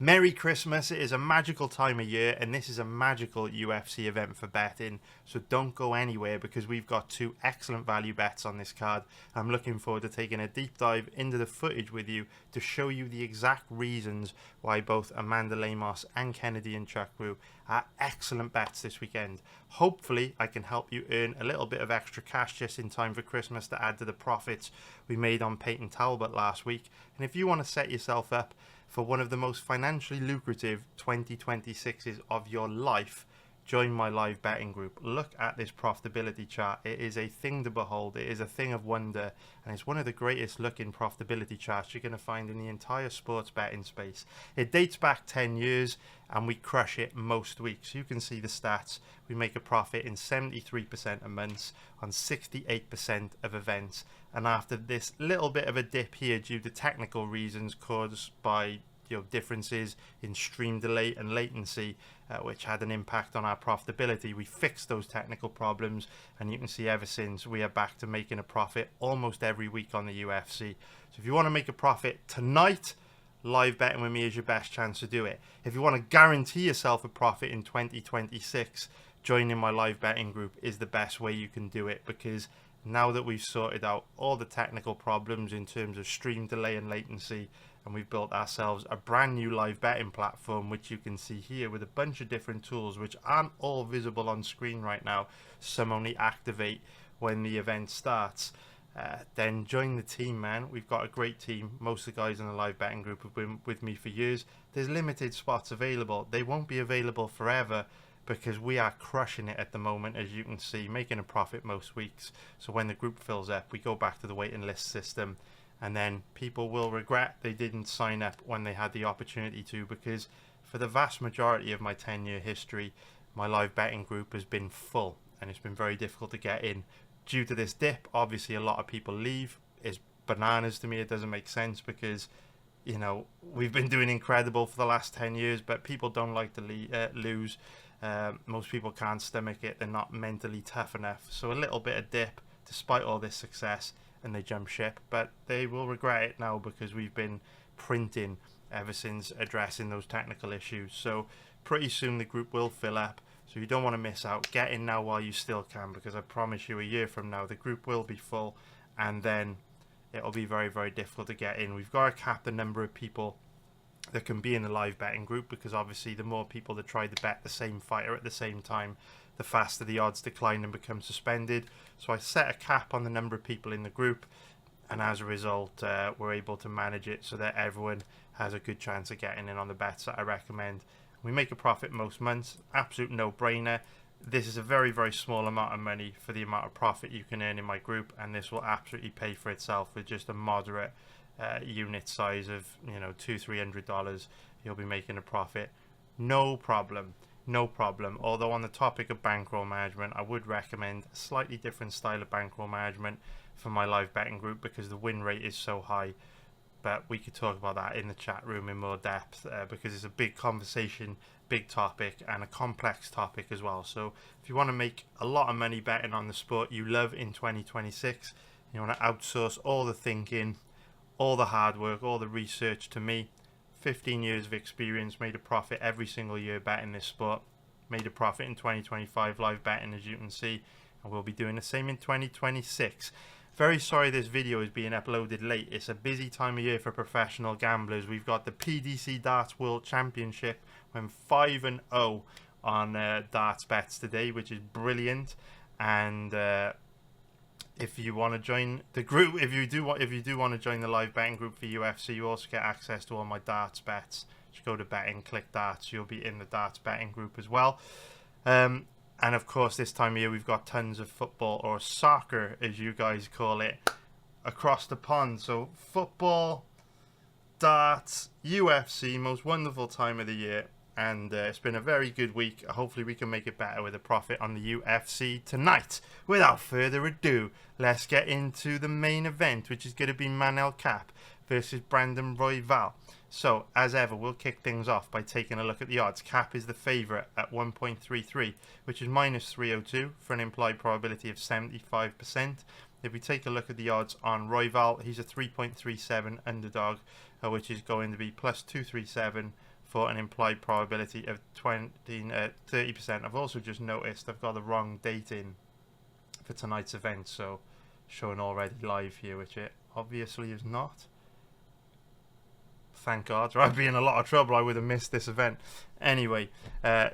Merry Christmas. It is a magical time of year, and this is a magical UFC event for betting. So don't go anywhere because we've got two excellent value bets on this card. I'm looking forward to taking a deep dive into the footage with you to show you the exact reasons why both Amanda Lemos and Kennedy Nzechukwu are excellent bets this weekend. Hopefully, I can help you earn a little bit of extra cash just in time for Christmas to add to the profits we made on Peyton Talbot last week. And if you want to set yourself up for one of the most financially lucrative 2026s of your life, join my live betting group. Look at this profitability chart. It is a thing to behold. It is a thing of wonder, and it's one of the greatest looking profitability charts you're going to find in the entire sports betting space. It dates back 10 years, and we crush it most weeks. You can see the stats. We make a profit in 73% of months on 68% of events. And after this little bit of a dip here due to technical reasons caused by differences in stream delay and latency, which had an impact on our profitability, we fixed those technical problems, and you can see ever since we are back to making a profit almost every week on the UFC. So if you want to make a profit tonight, live betting with me is your best chance to do it. If you want to guarantee yourself a profit in 2026, joining my live betting group is the best way you can do it, because now that we've sorted out all the technical problems in terms of stream delay and latency, and we've built ourselves a brand new live betting platform, which you can see here with a bunch of different tools which aren't all visible on screen right now, some only activate when the event starts, then join the team, man. We've got a great team. Most of the guys in the live betting group have been with me for years. There's limited spots available. They won't be available forever, because we are crushing it at the moment, as you can see, making a profit most weeks. So when the group fills up, we go back to the waiting list system, and then people will regret they didn't sign up when they had the opportunity to, because for the vast majority of my 10-year history, my live betting group has been full, and it's been very difficult to get in. Due to this dip, obviously a lot of people leave. It's bananas to me. It doesn't make sense, because we've been doing incredible for the last 10 years, but people don't like to lose. Most people can't stomach it. They're not mentally tough enough. So a little bit of dip despite all this success, and they jump ship, but they will regret it now, because we've been printing ever since addressing those technical issues. So pretty soon the group will fill up, so you don't want to miss out. Get in now while you still can, because I promise you a year from now the group will be full, and then it'll be very, very difficult to get in. We've got to cap the number of people that can be in the live betting group, because obviously the more people that try to bet the same fighter at the same time, the faster the odds decline and become suspended. So I set a cap on the number of people in the group, and as a result we're able to manage it so that everyone has a good chance of getting in on the bets that I recommend. We make a profit most months. Absolute no-brainer. This is a very, very small amount of money for the amount of profit you can earn in my group, and this will absolutely pay for itself with just a moderate unit size of $200-300. You'll be making a profit, no problem. Although on the topic of bankroll management, I would recommend a slightly different style of bankroll management for my live betting group, because the win rate is so high. But we could talk about that in the chat room in more depth, because it's a big conversation, big topic, and a complex topic as well. So if you want to make a lot of money betting on the sport you love in 2026, you want to outsource all the thinking, all the hard work, all the research to me. 15 years of experience, made a profit every single year betting this sport. Made a profit in 2025 live betting, as you can see, and we'll be doing the same in 2026. Very sorry this video is being uploaded late. It's a busy time of year for professional gamblers. We've got the PDC Darts World Championship. Went 5-0 on darts bets today, which is brilliant. And if you want to join the group, if you do want to join the live betting group for UFC, you also get access to all my darts bets. Just go to betting, click darts, you'll be in the darts betting group as well. And of course, this time of year we've got tons of football, or soccer as you guys call it, across the pond. So football, darts, UFC, most wonderful time of the year. And it's been a very good week. Hopefully we can make it better with a profit on the UFC tonight. Without further ado, let's get into the main event, which is going to be Manel Kape versus Brandon Royval. So, as ever, we'll kick things off by taking a look at the odds. Kape is the favourite at 1.33, which is minus 302 for an implied probability of 75%. If we take a look at the odds on Royval, he's a 3.37 underdog, which is going to be plus 237 for an implied probability of 30%. I've also just noticed I've got the wrong date in for tonight's event, so showing already live here, which it obviously is not. Thank God, or I'd be in a lot of trouble. I would have missed this event. Anyway,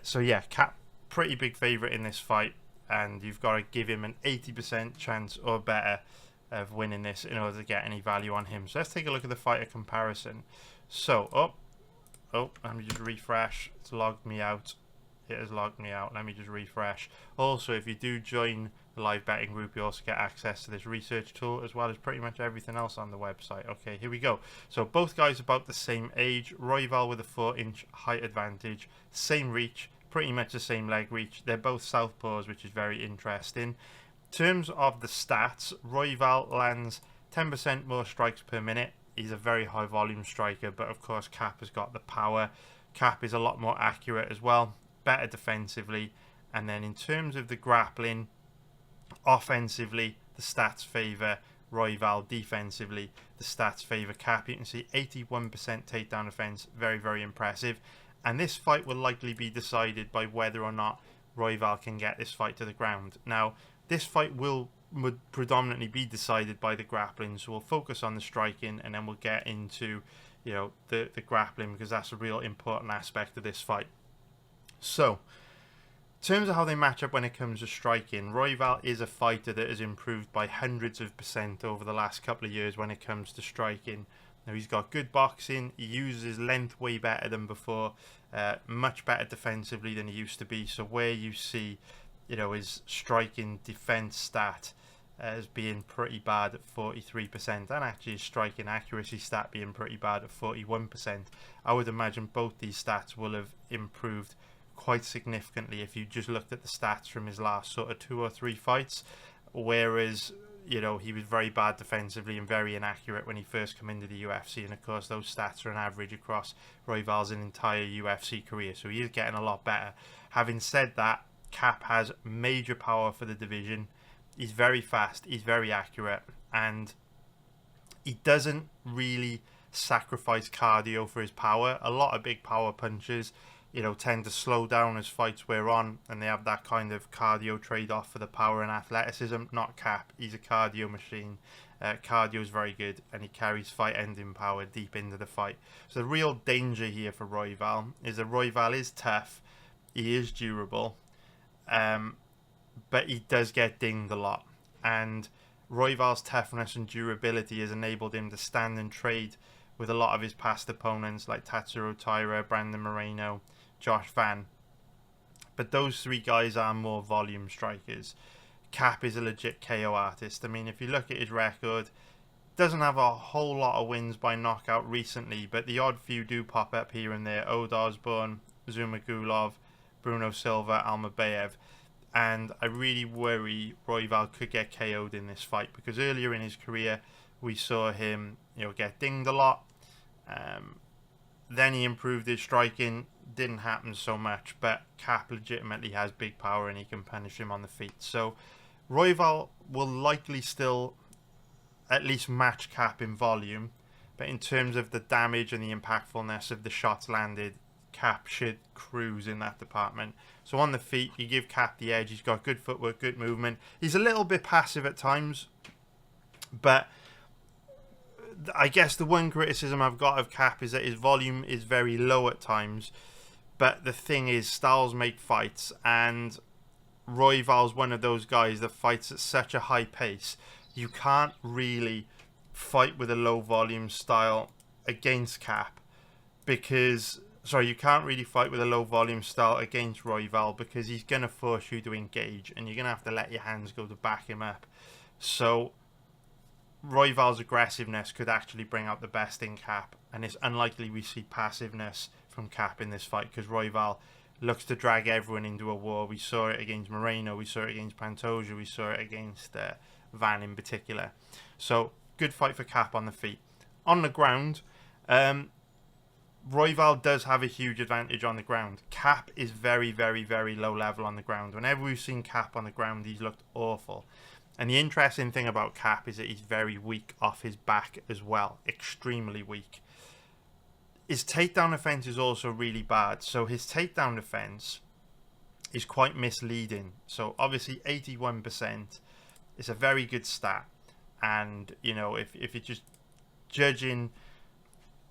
so yeah, Kape, pretty big favourite in this fight, and you've got to give him an 80% chance or better of winning this in order to get any value on him. So let's take a look at the fighter comparison. So, let me just refresh. It's logged me out. It has logged me out. Let me just refresh. Also, if you do join the live betting group, you also get access to this research tool as well as pretty much everything else on the website. Okay, here we go. So both guys about the same age. Royval with a 4-inch height advantage, same reach, pretty much the same leg reach. They're both southpaws, which is very interesting. In terms of the stats, Royval lands 10% more strikes per minute. He's a very high volume striker, but of course Kape has got the power. Kape is a lot more accurate as well, better defensively. And then in terms of the grappling, offensively, the stats favour Royval. Defensively, the stats favour Kape. You can see 81% takedown defence, very, very impressive. And this fight will likely be decided by whether or not Royval can get this fight to the ground. Now, this fight would predominantly be decided by the grappling, so we'll focus on the striking, and then we'll get into, you know, the grappling, because that's a real important aspect of this fight. So, in terms of how they match up when it comes to striking, Royval is a fighter that has improved by hundreds of % over the last couple of years when it comes to striking. Now, he's got good boxing, he uses his length way better than before, much better defensively than he used to be. So where you see, you know, his striking defense stat as being pretty bad at 43%, and actually his striking accuracy stat being pretty bad at 41%, I would imagine both these stats will have improved quite significantly if you just looked at the stats from his last sort of 2 or 3 fights. Whereas, you know, he was very bad defensively and very inaccurate when he first came into the UFC, and of course those stats are an average across Royval's entire UFC career, so he is getting a lot better. Having said that, Kape has major power for the division. He's very fast, he's very accurate, and he doesn't really sacrifice cardio for his power. A lot of big power punchers, you know, tend to slow down as fights wear on, and they have that kind of cardio trade-off for the power and athleticism. Not Kape. He's a cardio machine. Cardio is very good, and he carries fight-ending power deep into the fight. So the real danger here for Royval is that Royval is tough, he is durable, but he does get dinged a lot. And Royval's toughness and durability has enabled him to stand and trade with a lot of his past opponents like Tatsuro Taira, Brandon Moreno, Josh Van. But those 3 guys are more volume strikers. Kape is a legit KO artist. I mean, if you look at his record, doesn't have a whole lot of wins by knockout recently, but the odd few do pop up here and there. Ode Osborne, Zumagulov, Bruno Silva, Almabayev. And I really worry Royval could get KO'd in this fight, because earlier in his career we saw him, you know, get dinged a lot. Then he improved his striking, didn't happen so much, but Kape legitimately has big power and he can punish him on the feet. So Royval will likely still at least match Kape in volume, but in terms of the damage and the impactfulness of the shots landed, Kape should cruise in that department. So on the feet, you give Kape the edge. He's got good footwork, good movement. He's a little bit passive at times, but I guess the one criticism I've got of Kape is that his volume is very low at times. But the thing is, styles make fights, and Royval's one of those guys that fights at such a high pace. You can't really fight with a low volume style against Kape, because you can't really fight with a low volume style against Royval, because he's going to force you to engage and you're going to have to let your hands go to back him up. So Royval's aggressiveness could actually bring out the best in Kape, and it's unlikely we see passiveness from Kape in this fight, because Royval looks to drag everyone into a war. We saw it against Moreno, we saw it against Pantoja, we saw it against Van in particular. So good fight for Kape on the feet. On the ground, Royval does have a huge advantage on the ground. Kape is very, very, very low level on the ground. Whenever we've seen Kape on the ground, he's looked awful. And the interesting thing about Kape is that he's very weak off his back as well. Extremely weak. His takedown defense is also really bad. So his takedown defense is quite misleading. So obviously 81% is a very good stat. And, you know, if you're just judging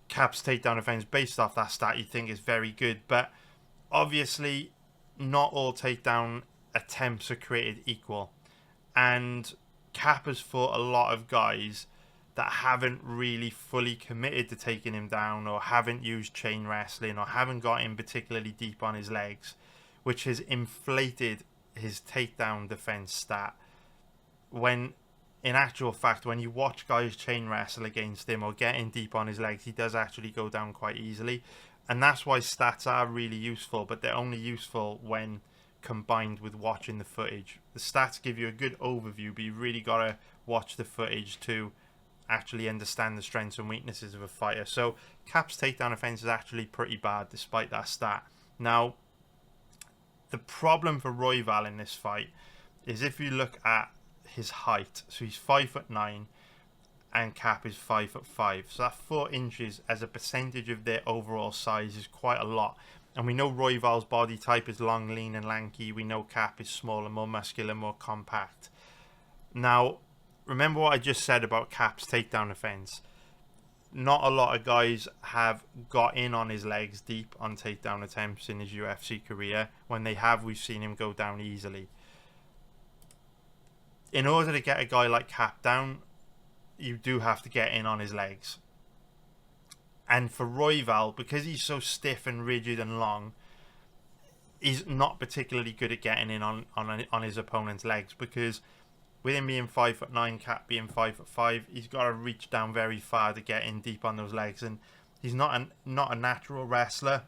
Kape's takedown defense based off that stat, you think it's very good. But obviously not all takedown attempts are created equal. And Kape has fought a lot of guys that haven't really fully committed to taking him down, or haven't used chain wrestling, or haven't got him particularly deep on his legs, which has inflated his takedown defense stat. When in actual fact, when you watch guys chain wrestle against him or get in deep on his legs, he does actually go down quite easily. And that's why stats are really useful, but they're only useful when combined with watching the footage. The stats give you a good overview, but you've really got to watch the footage to actually understand the strengths and weaknesses of a fighter. So Kape's takedown defense is actually pretty bad despite that stat. Now, the problem for Royval in this fight is if you look at his height, so he's 5'9", and Kape is 5'5", so that 4 inches as a percentage of their overall size is quite a lot. And we know Royval's body type is long, lean and lanky. We know Kape is smaller, more muscular, more compact. Now, remember what I just said about Kape's takedown defense. Not a lot of guys have got in on his legs deep on takedown attempts in his UFC career. When they have, we've seen him go down easily. In order to get a guy like Kape down, you do have to get in on his legs. And for Royval, because he's so stiff and rigid and long, he's not particularly good at getting in on his opponent's legs, because with him being 5'9", Kape being 5'5", he's got to reach down very far to get in deep on those legs, and he's not a natural wrestler.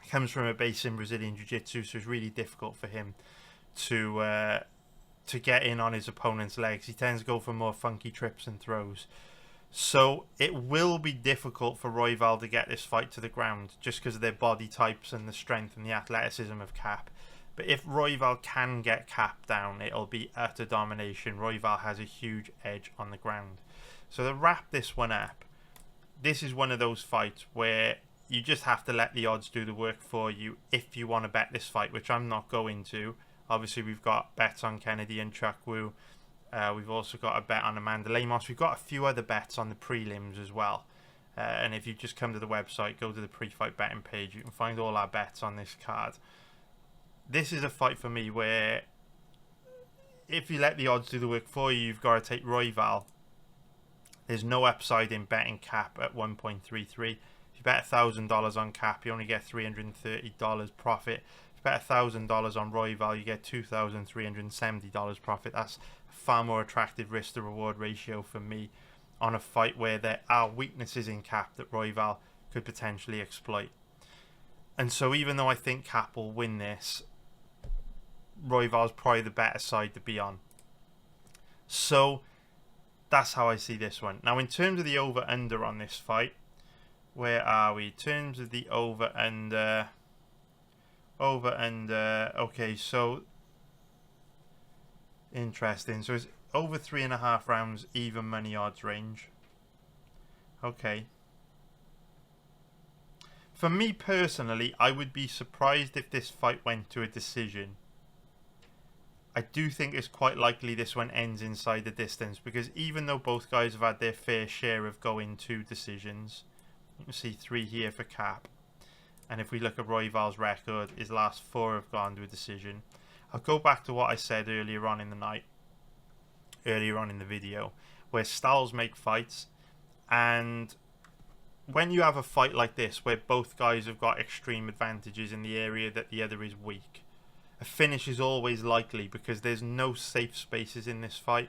He comes from a base in Brazilian Jiu-Jitsu, so it's really difficult for him to get in on his opponent's legs. He tends to go for more funky trips and throws. So it will be difficult for Royval to get this fight to the ground, just because of their body types and the strength and the athleticism of Kape. But if Royval can get Kape down, it'll be utter domination. Royval has a huge edge on the ground. So to wrap this one up, this is one of those fights where you just have to let the odds do the work for you if you want to bet this fight, which I'm not going to. Obviously, we've got bets on Kennedy and Nzechukwu. We've also got a bet on Amanda Lemos. We've got a few other bets on the prelims as well. And if you just come to the website, go to the pre-fight betting page, you can find all our bets on this card. This is a fight for me where if you let the odds do the work for you, you've got to take Royval. There's no upside in betting Kape at 1.33. If you bet $1,000 on Kape, you only get $330 profit. If you bet $1,000 on Royval, you get $2,370 profit. That's a far more attractive risk to reward ratio for me on a fight where there are weaknesses in Kape that Royval could potentially exploit. And so even though I think Kape will win this, Royval's probably the better side to be on. So that's how I see this one. Now in terms of the over-under on this fight, where are we? In terms of the over-under, okay, so interesting. So it's over 3.5 rounds, even money odds range. Okay. For me personally, I would be surprised if this fight went to a decision. I do think it's quite likely this one ends inside the distance, because even though both guys have had their fair share of going to decisions, you can see 3 here for Kape. And if we look at Royval's record, his last 4 have gone to a decision. I'll go back to what I said earlier on in the video, where styles make fights, and when you have a fight like this where both guys have got extreme advantages in the area that the other is weak, a finish is always likely because there's no safe spaces in this fight.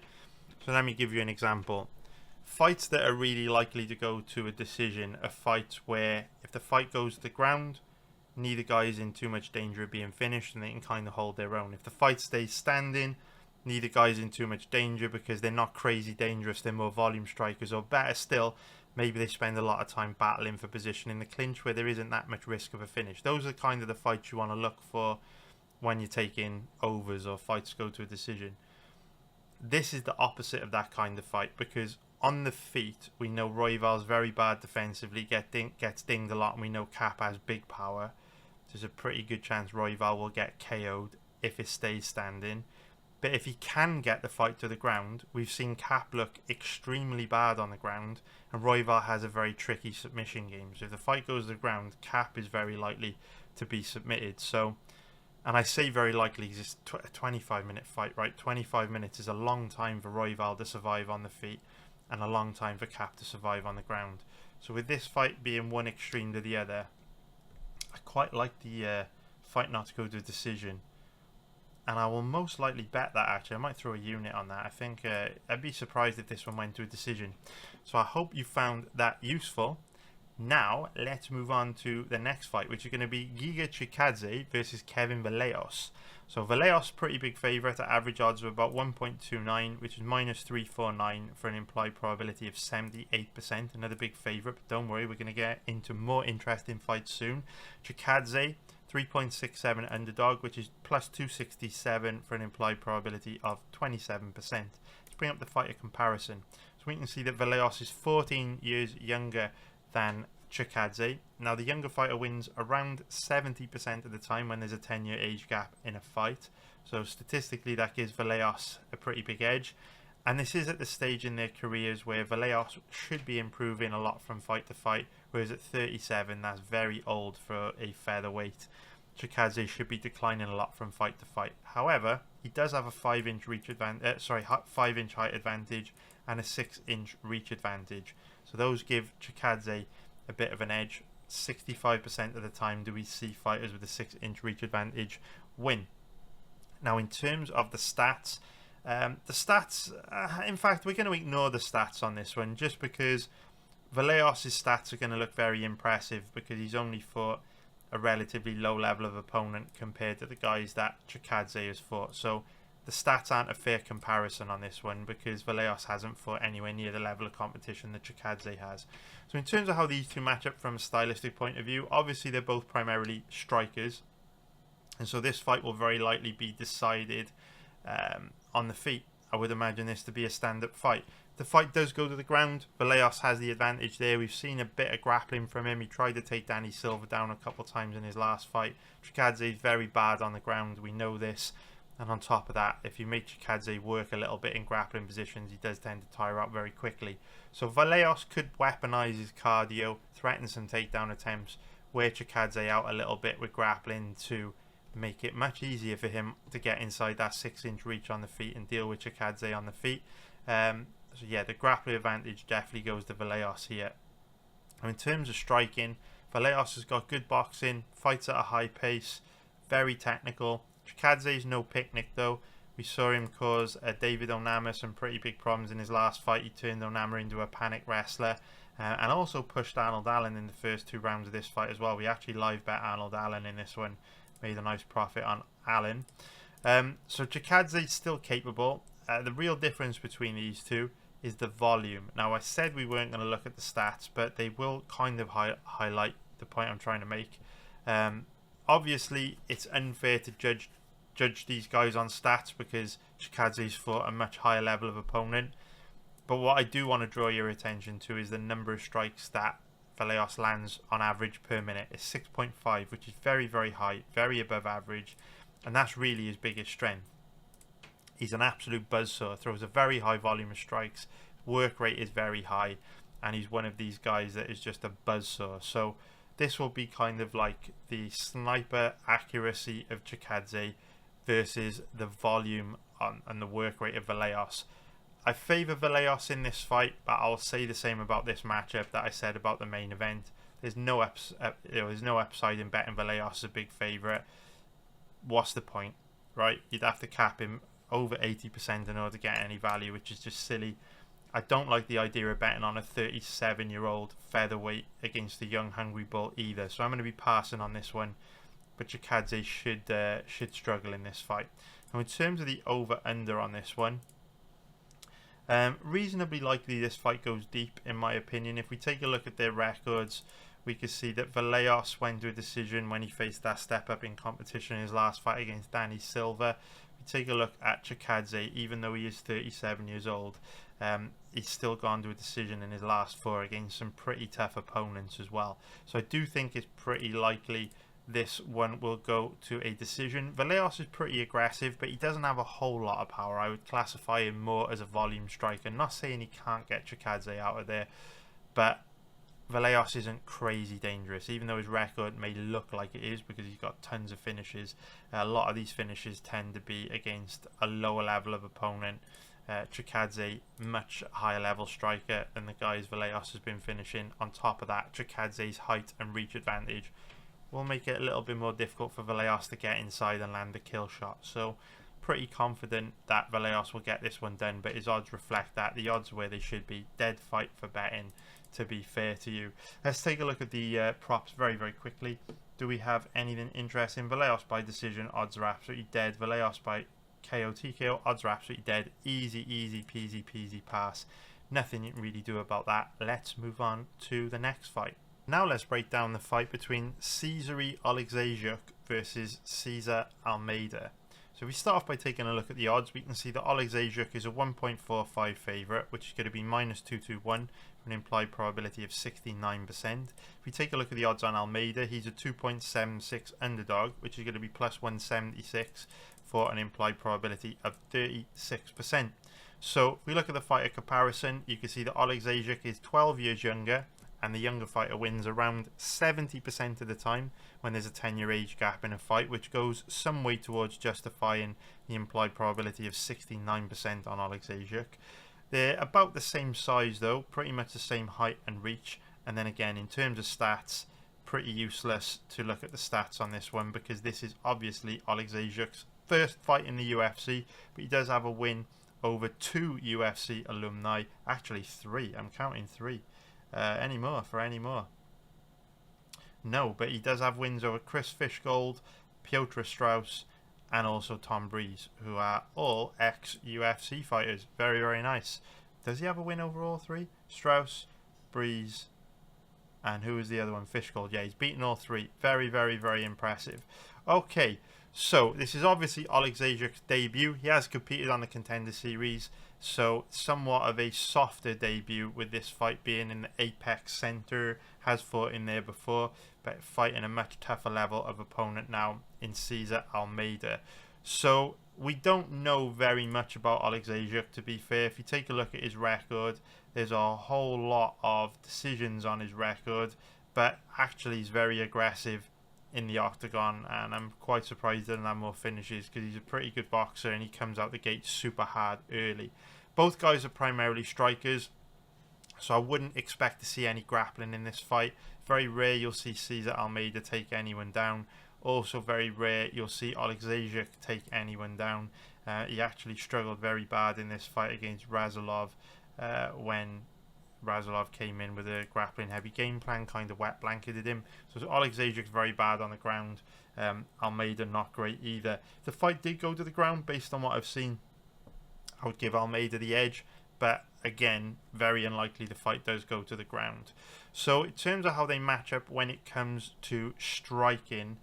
So let me give you an example. Fights that are really likely to go to a decision are fights where if the fight goes to the ground, neither guy is in too much danger of being finished and they can kind of hold their own. If the fight stays standing, neither guy's in too much danger because they're not crazy dangerous, they're more volume strikers, or better still, maybe they spend a lot of time battling for position in the clinch where there isn't that much risk of a finish. Those are kind of the fights you want to look for when you're taking overs or fights go to a decision. This is the opposite of that kind of fight, because on the feet, we know Royval's very bad defensively, gets dinged a lot, and we know Kape has big power. There's a pretty good chance Royval will get KO'd if it stays standing. But if he can get the fight to the ground, we've seen Kape look extremely bad on the ground, and Royval has a very tricky submission game. So if the fight goes to the ground, Kape is very likely to be submitted. So, and I say very likely because it's a 25-minute fight, right? 25 minutes is a long time for Royval to survive on the feet, and a long time for Kape to survive on the ground. So with this fight being one extreme to the other, I quite like the fight not to go to a decision. And I will most likely bet that, actually. I might throw a unit on that. I think I'd be surprised if this one went to a decision. So I hope you found that useful. Now, let's move on to the next fight, which is going to be Giga Chikadze versus Kevin Vallejos. So Vallejos, pretty big favourite at average odds of about 1.29, which is minus 349 for an implied probability of 78%. Another big favourite, but don't worry, we're going to get into more interesting fights soon. Chikadze, 3.67 underdog, which is plus 267 for an implied probability of 27%. Let's bring up the fighter comparison. So we can see that Vallejos is 14 years younger than Chikadze. Now the younger fighter wins around 70% of the time when there's a 10-year age gap in a fight. So statistically that gives Vallejos a pretty big edge. And this is at the stage in their careers where Vallejos should be improving a lot from fight to fight, whereas at 37, that's very old for a featherweight. Chikadze should be declining a lot from fight to fight. However, he does have a 5-inch reach advantage, 5-inch height advantage and a 6-inch reach advantage. So those give Chikadze a bit of an edge. 65% of the time do we see fighters with a 6-inch reach advantage win. Now, in terms of the stats, in fact, we're going to ignore the stats on this one just because Vallejos' stats are going to look very impressive because he's only fought a relatively low level of opponent compared to the guys that Chikadze has fought. So the stats aren't a fair comparison on this one because Vallejos hasn't fought anywhere near the level of competition that Chikadze has. So in terms of how these two match up from a stylistic point of view, obviously they're both primarily strikers. And so this fight will very likely be decided on the feet. I would imagine this to be a stand-up fight. The fight does go to the ground. Vallejos has the advantage there. We've seen a bit of grappling from him. He tried to take Danny Silva down a couple of times in his last fight. Chikadze is very bad on the ground. We know this. And on top of that, if you make Chikadze work a little bit in grappling positions, he does tend to tire out very quickly. So Vallejos could weaponize his cardio, threaten some takedown attempts, wear Chikadze out a little bit with grappling to make it much easier for him to get inside that 6-inch reach on the feet and deal with Chikadze on the feet. So yeah, the grappling advantage definitely goes to Vallejos here. And in terms of striking, Vallejos has got good boxing, fights at a high pace, very technical. Chikadze is no picnic though. We saw him cause David Onama some pretty big problems in his last fight. He turned Onama into a panic wrestler and also pushed Arnold Allen in the first 2 rounds of this fight as well. We actually live bet Arnold Allen in this one. Made a nice profit on Allen. So Chikadze is still capable. The real difference between these two is the volume. Now I said we weren't going to look at the stats, but they will kind of highlight the point I'm trying to make. Obviously it's unfair to judge these guys on stats because Chikadze's fought a much higher level of opponent. But what I do want to draw your attention to is the number of strikes that Vallejos lands on average per minute. It's 6.5, which is very, very high, very above average, and that's really his biggest strength. He's an absolute buzzsaw, throws a very high volume of strikes, work rate is very high, and he's one of these guys that is just a buzzsaw. So this will be kind of like the sniper accuracy of Chikadze versus the volume and the work rate of Vallejos. I favour Vallejos in this fight, but I'll say the same about this matchup that I said about the main event. There's no upside in betting Vallejos as a big favourite. What's the point, right? You'd have to cap him over 80% in order to get any value, which is just silly. I don't like the idea of betting on a 37-year-old featherweight against a young, hungry bull either. So I'm going to be passing on this one. But Chikadze should struggle in this fight. Now, in terms of the over/under on this one, reasonably likely this fight goes deep, in my opinion. If we take a look at their records, we can see that Vallejos went to a decision when he faced that step up in competition in his last fight against Danny Silva. If we take a look at Chikadze, even though he is 37 years old, He's still gone to a decision in his last 4 against some pretty tough opponents as well. So I do think it's pretty likely this one will go to a decision. Vallejos is pretty aggressive, but he doesn't have a whole lot of power. I would classify him more as a volume striker. Not saying he can't get Chikadze out of there, but Vallejos isn't crazy dangerous, even though his record may look like it is because he's got tons of finishes. A lot of these finishes tend to be against a lower level of opponent. Chikadze, much higher level striker than the guys Vallejos has been finishing. On top of that, Chikadze's height and reach advantage will make it a little bit more difficult for Vallejos to get inside and land a kill shot. So pretty confident that Vallejos will get this one done, but his odds reflect that. The odds are where they should be. Dead fight for betting, to be fair to you. Let's take a look at the props very, very quickly. Do we have anything interesting? Vallejos by decision, odds are absolutely dead. Vallejos by KO, TKO, odds are absolutely dead. Easy, easy, peasy, peasy pass. Nothing you can really do about that. Let's move on to the next fight. Now let's break down the fight between Cezary Oleksiejczuk versus Cesar Almeida. So if we start off by taking a look at the odds, we can see that Oleksiejczuk is a 1.45 favourite, which is going to be minus 221 for an implied probability of 69%. If we take a look at the odds on Almeida, he's a 2.76 underdog, which is going to be plus 176 for an implied probability of 36%. So if we look at the fighter comparison, you can see that Oleksiejczuk is 12 years younger, and the younger fighter wins around 70% of the time when there's a 10-year age gap in a fight, which goes some way towards justifying the implied probability of 69% on Oleksiejczuk. They're about the same size though, pretty much the same height and reach, and then again in terms of stats, pretty useless to look at the stats on this one because this is obviously Oleksiejczuk's first fight in the UFC, but he does have a win over 2 UFC alumni, actually 3, I'm counting 3. Any more? No, but he does have wins over Chris Fishgold, Piotr Strauss, and also Tom Breeze, who are all ex-UFC fighters. Very, very nice. Does he have a win over all 3? Strauss, Breeze, and who is the other one? Fishgold. Yeah, he's beaten all 3. Very, very, very impressive. Okay, so this is obviously Oleksiejczuk's debut. He has competed on the Contender Series, so somewhat of a softer debut with this fight being in the Apex Center. Has fought in there before, but fighting a much tougher level of opponent now in Cesar Almeida. So we don't know very much about Oleksiejczuk, to be fair. If you take a look at his record, there's a whole lot of decisions on his record, but actually he's very aggressive in the octagon, and I'm quite surprised he doesn't have more finishes because he's a pretty good boxer and he comes out the gate super hard early. Both guys are primarily strikers, so I wouldn't expect to see any grappling in this fight. Very rare you'll see Cesar Almeida take anyone down. Also very rare you'll see Oleksiejczuk take anyone down. He actually struggled very bad in this fight against Razulov when Razulov came in with a grappling heavy game plan, kind of wet blanketed him. So Oleksiejczuk's very bad on the ground. Almeida not great either. If the fight did go to the ground, based on what I've seen, I would give Almeida the edge, but again, very unlikely the fight does go to the ground. So in terms of how they match up when it comes to striking,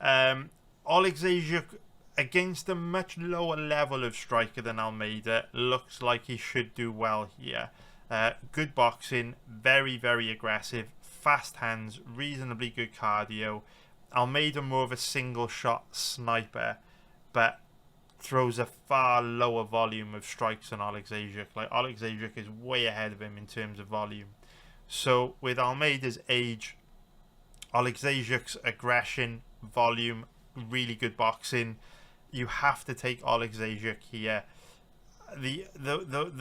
Oleksiejczuk against a much lower level of striker than Almeida looks like he should do well here. Good boxing, very, very aggressive, fast hands, reasonably good cardio. Almeida more of a single shot sniper, but throws a far lower volume of strikes than Oleksiejczuk. Like Oleksiejczuk is way ahead of him in terms of volume. So with Almeida's age, Oleksiejczuk's aggression, volume, really good boxing, you have to take Oleksiejczuk here. The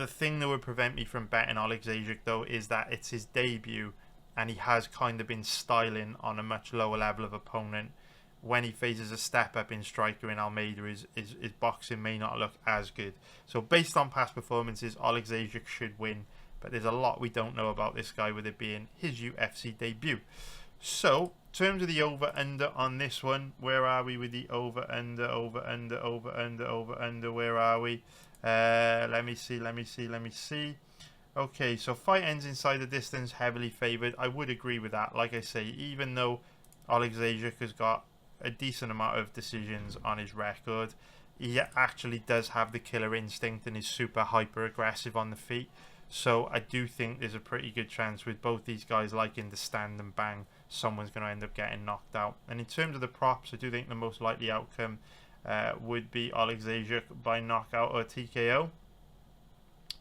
thing that would prevent me from betting Oleksiejczuk though is that it's his debut and he has kind of been styling on a much lower level of opponent. When he faces a step up in striker in Almeida, his boxing may not look as good. So based on past performances, Oleksiejczuk should win, but there's a lot we don't know about this guy with it being his UFC debut. So in terms of the over-under on this one, where are we with the over-under, where are we? Let me see. Okay, so fight ends inside the distance, heavily favoured. I would agree with that. Like I say, even though Oleksiejczuk has got a decent amount of decisions on his record, he actually does have the killer instinct and is super hyper aggressive on the feet. So I do think there's a pretty good chance with both these guys liking to stand and bang, someone's going to end up getting knocked out. And in terms of the props, I do think the most likely outcome would be Nzechukwu by knockout or TKO.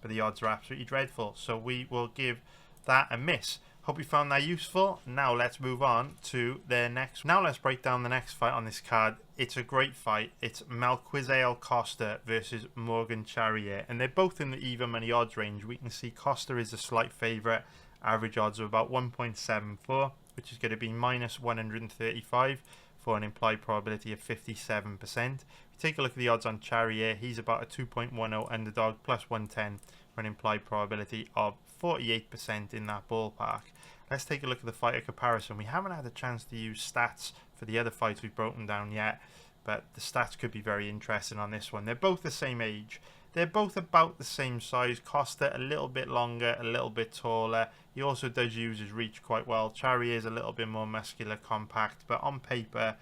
But the odds are absolutely dreadful. So we will give that a miss. Hope you found that useful. Now let's move on to the next. Now let's break down the next fight on this card. It's a great fight. It's Malquisale Costa versus Morgan Charrier, and they're both in the even money odds range. We can see Costa is a slight favourite. Average odds of about 1.74, which is going to be minus 135 for an implied probability of 57%. If you take a look at the odds on Charrier, he's about a 2.10 underdog plus 110 for an implied probability of 48% in that ballpark. Let's take a look at the fighter comparison. We haven't had a chance to use stats for the other fights we've broken down yet, but the stats could be very interesting on this one. They're both the same age. They're both about the same size. Costa a little bit longer, a little bit taller. He also does use his reach quite well. Charrier is a little bit more muscular, compact, but on paper,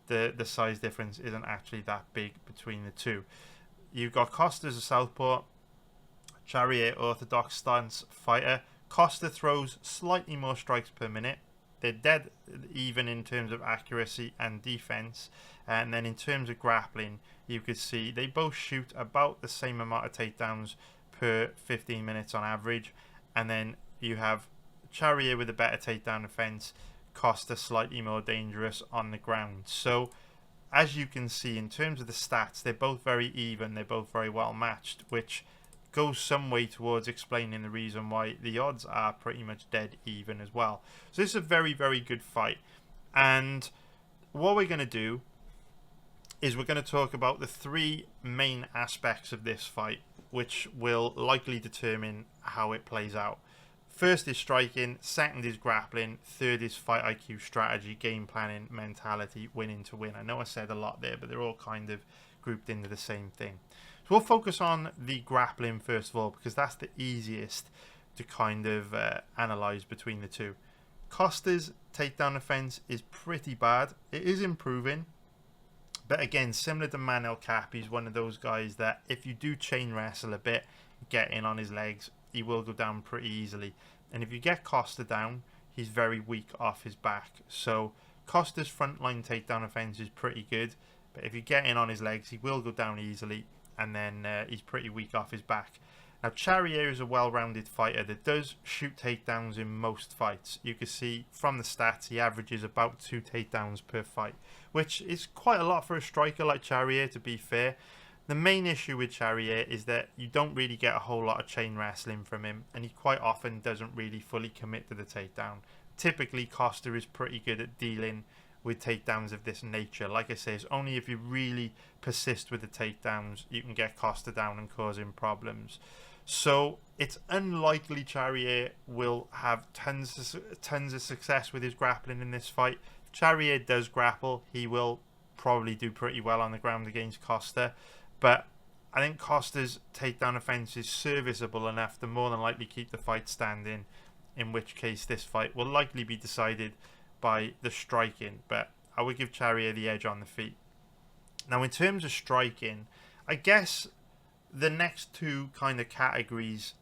the size difference isn't actually that big between the two. You've got Costa as a southpaw, Charrier orthodox stance fighter. Costa throws slightly more strikes per minute. They're dead even in terms of accuracy and defense. And then in terms of grappling, you could see they both shoot about the same amount of takedowns per 15 minutes on average. And then you have Charrier with a better takedown defense, Costa slightly more dangerous on the ground. So as you can see, in terms of the stats, they're both very even. They're both very well matched, which goes some way towards explaining the reason why the odds are pretty much dead even as well. So this is a very, very good fight. And what we're going to do is we're going to talk about the three main aspects of this fight, which will likely determine how it plays out. First is striking, second is grappling, third is fight IQ, strategy, game planning, mentality, winning to win. I know I said a lot there, but they're all kind of grouped into the same thing. So we'll focus on the grappling first of all, because that's the easiest to kind of analyze between the two. Costa's takedown defense is pretty bad. It is improving, but again, similar to Manel Kape, he's one of those guys that if you do chain wrestle a bit, get in on his legs, he will go down pretty easily. And if you get Costa down, he's very weak off his back. So Costa's frontline takedown defense is pretty good, but if you get in on his legs, he will go down easily, and then he's pretty weak off his back. Now, Charrier is a well-rounded fighter that does shoot takedowns in most fights. You can see from the stats, he averages about 2 takedowns per fight, which is quite a lot for a striker like Charrier, to be fair. The main issue with Charrier is that you don't really get a whole lot of chain wrestling from him, and he quite often doesn't really fully commit to the takedown. Typically, Costa is pretty good at dealing with takedowns of this nature. Like I say, it's only if you really persist with the takedowns you can get Costa down and cause him problems. So it's unlikely Charrier will have tons of success with his grappling in this fight. If Charrier does grapple, he will probably do pretty well on the ground against Costa. But I think Costa's takedown offense is serviceable enough to more than likely keep the fight standing, in which case this fight will likely be decided by the striking. But I would give Charrier the edge on the feet. Now, in terms of striking, I guess the next two kind of categories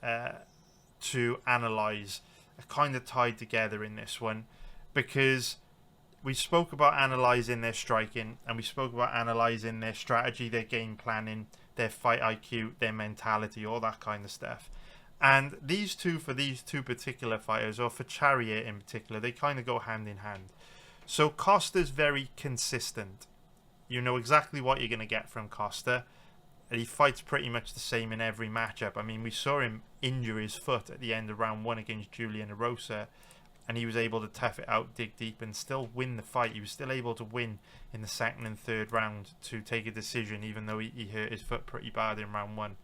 to analyze are kind of tied together in this one, because we spoke about analysing their striking, and we spoke about analysing their strategy, their game planning, their fight IQ, their mentality, all that kind of stuff. And these two, for these two particular fighters, or for Charrier in particular, they kind of go hand in hand. So Costa's very consistent. You know exactly what you're going to get from Costa. And he fights pretty much the same in every matchup. I mean, we saw him injure his foot at the end of round 1 against Julian Erosa, and he was able to tough it out, dig deep, and still win the fight. He was still able to win in the second and third round to take a decision, even though he hurt his foot pretty bad in round 1.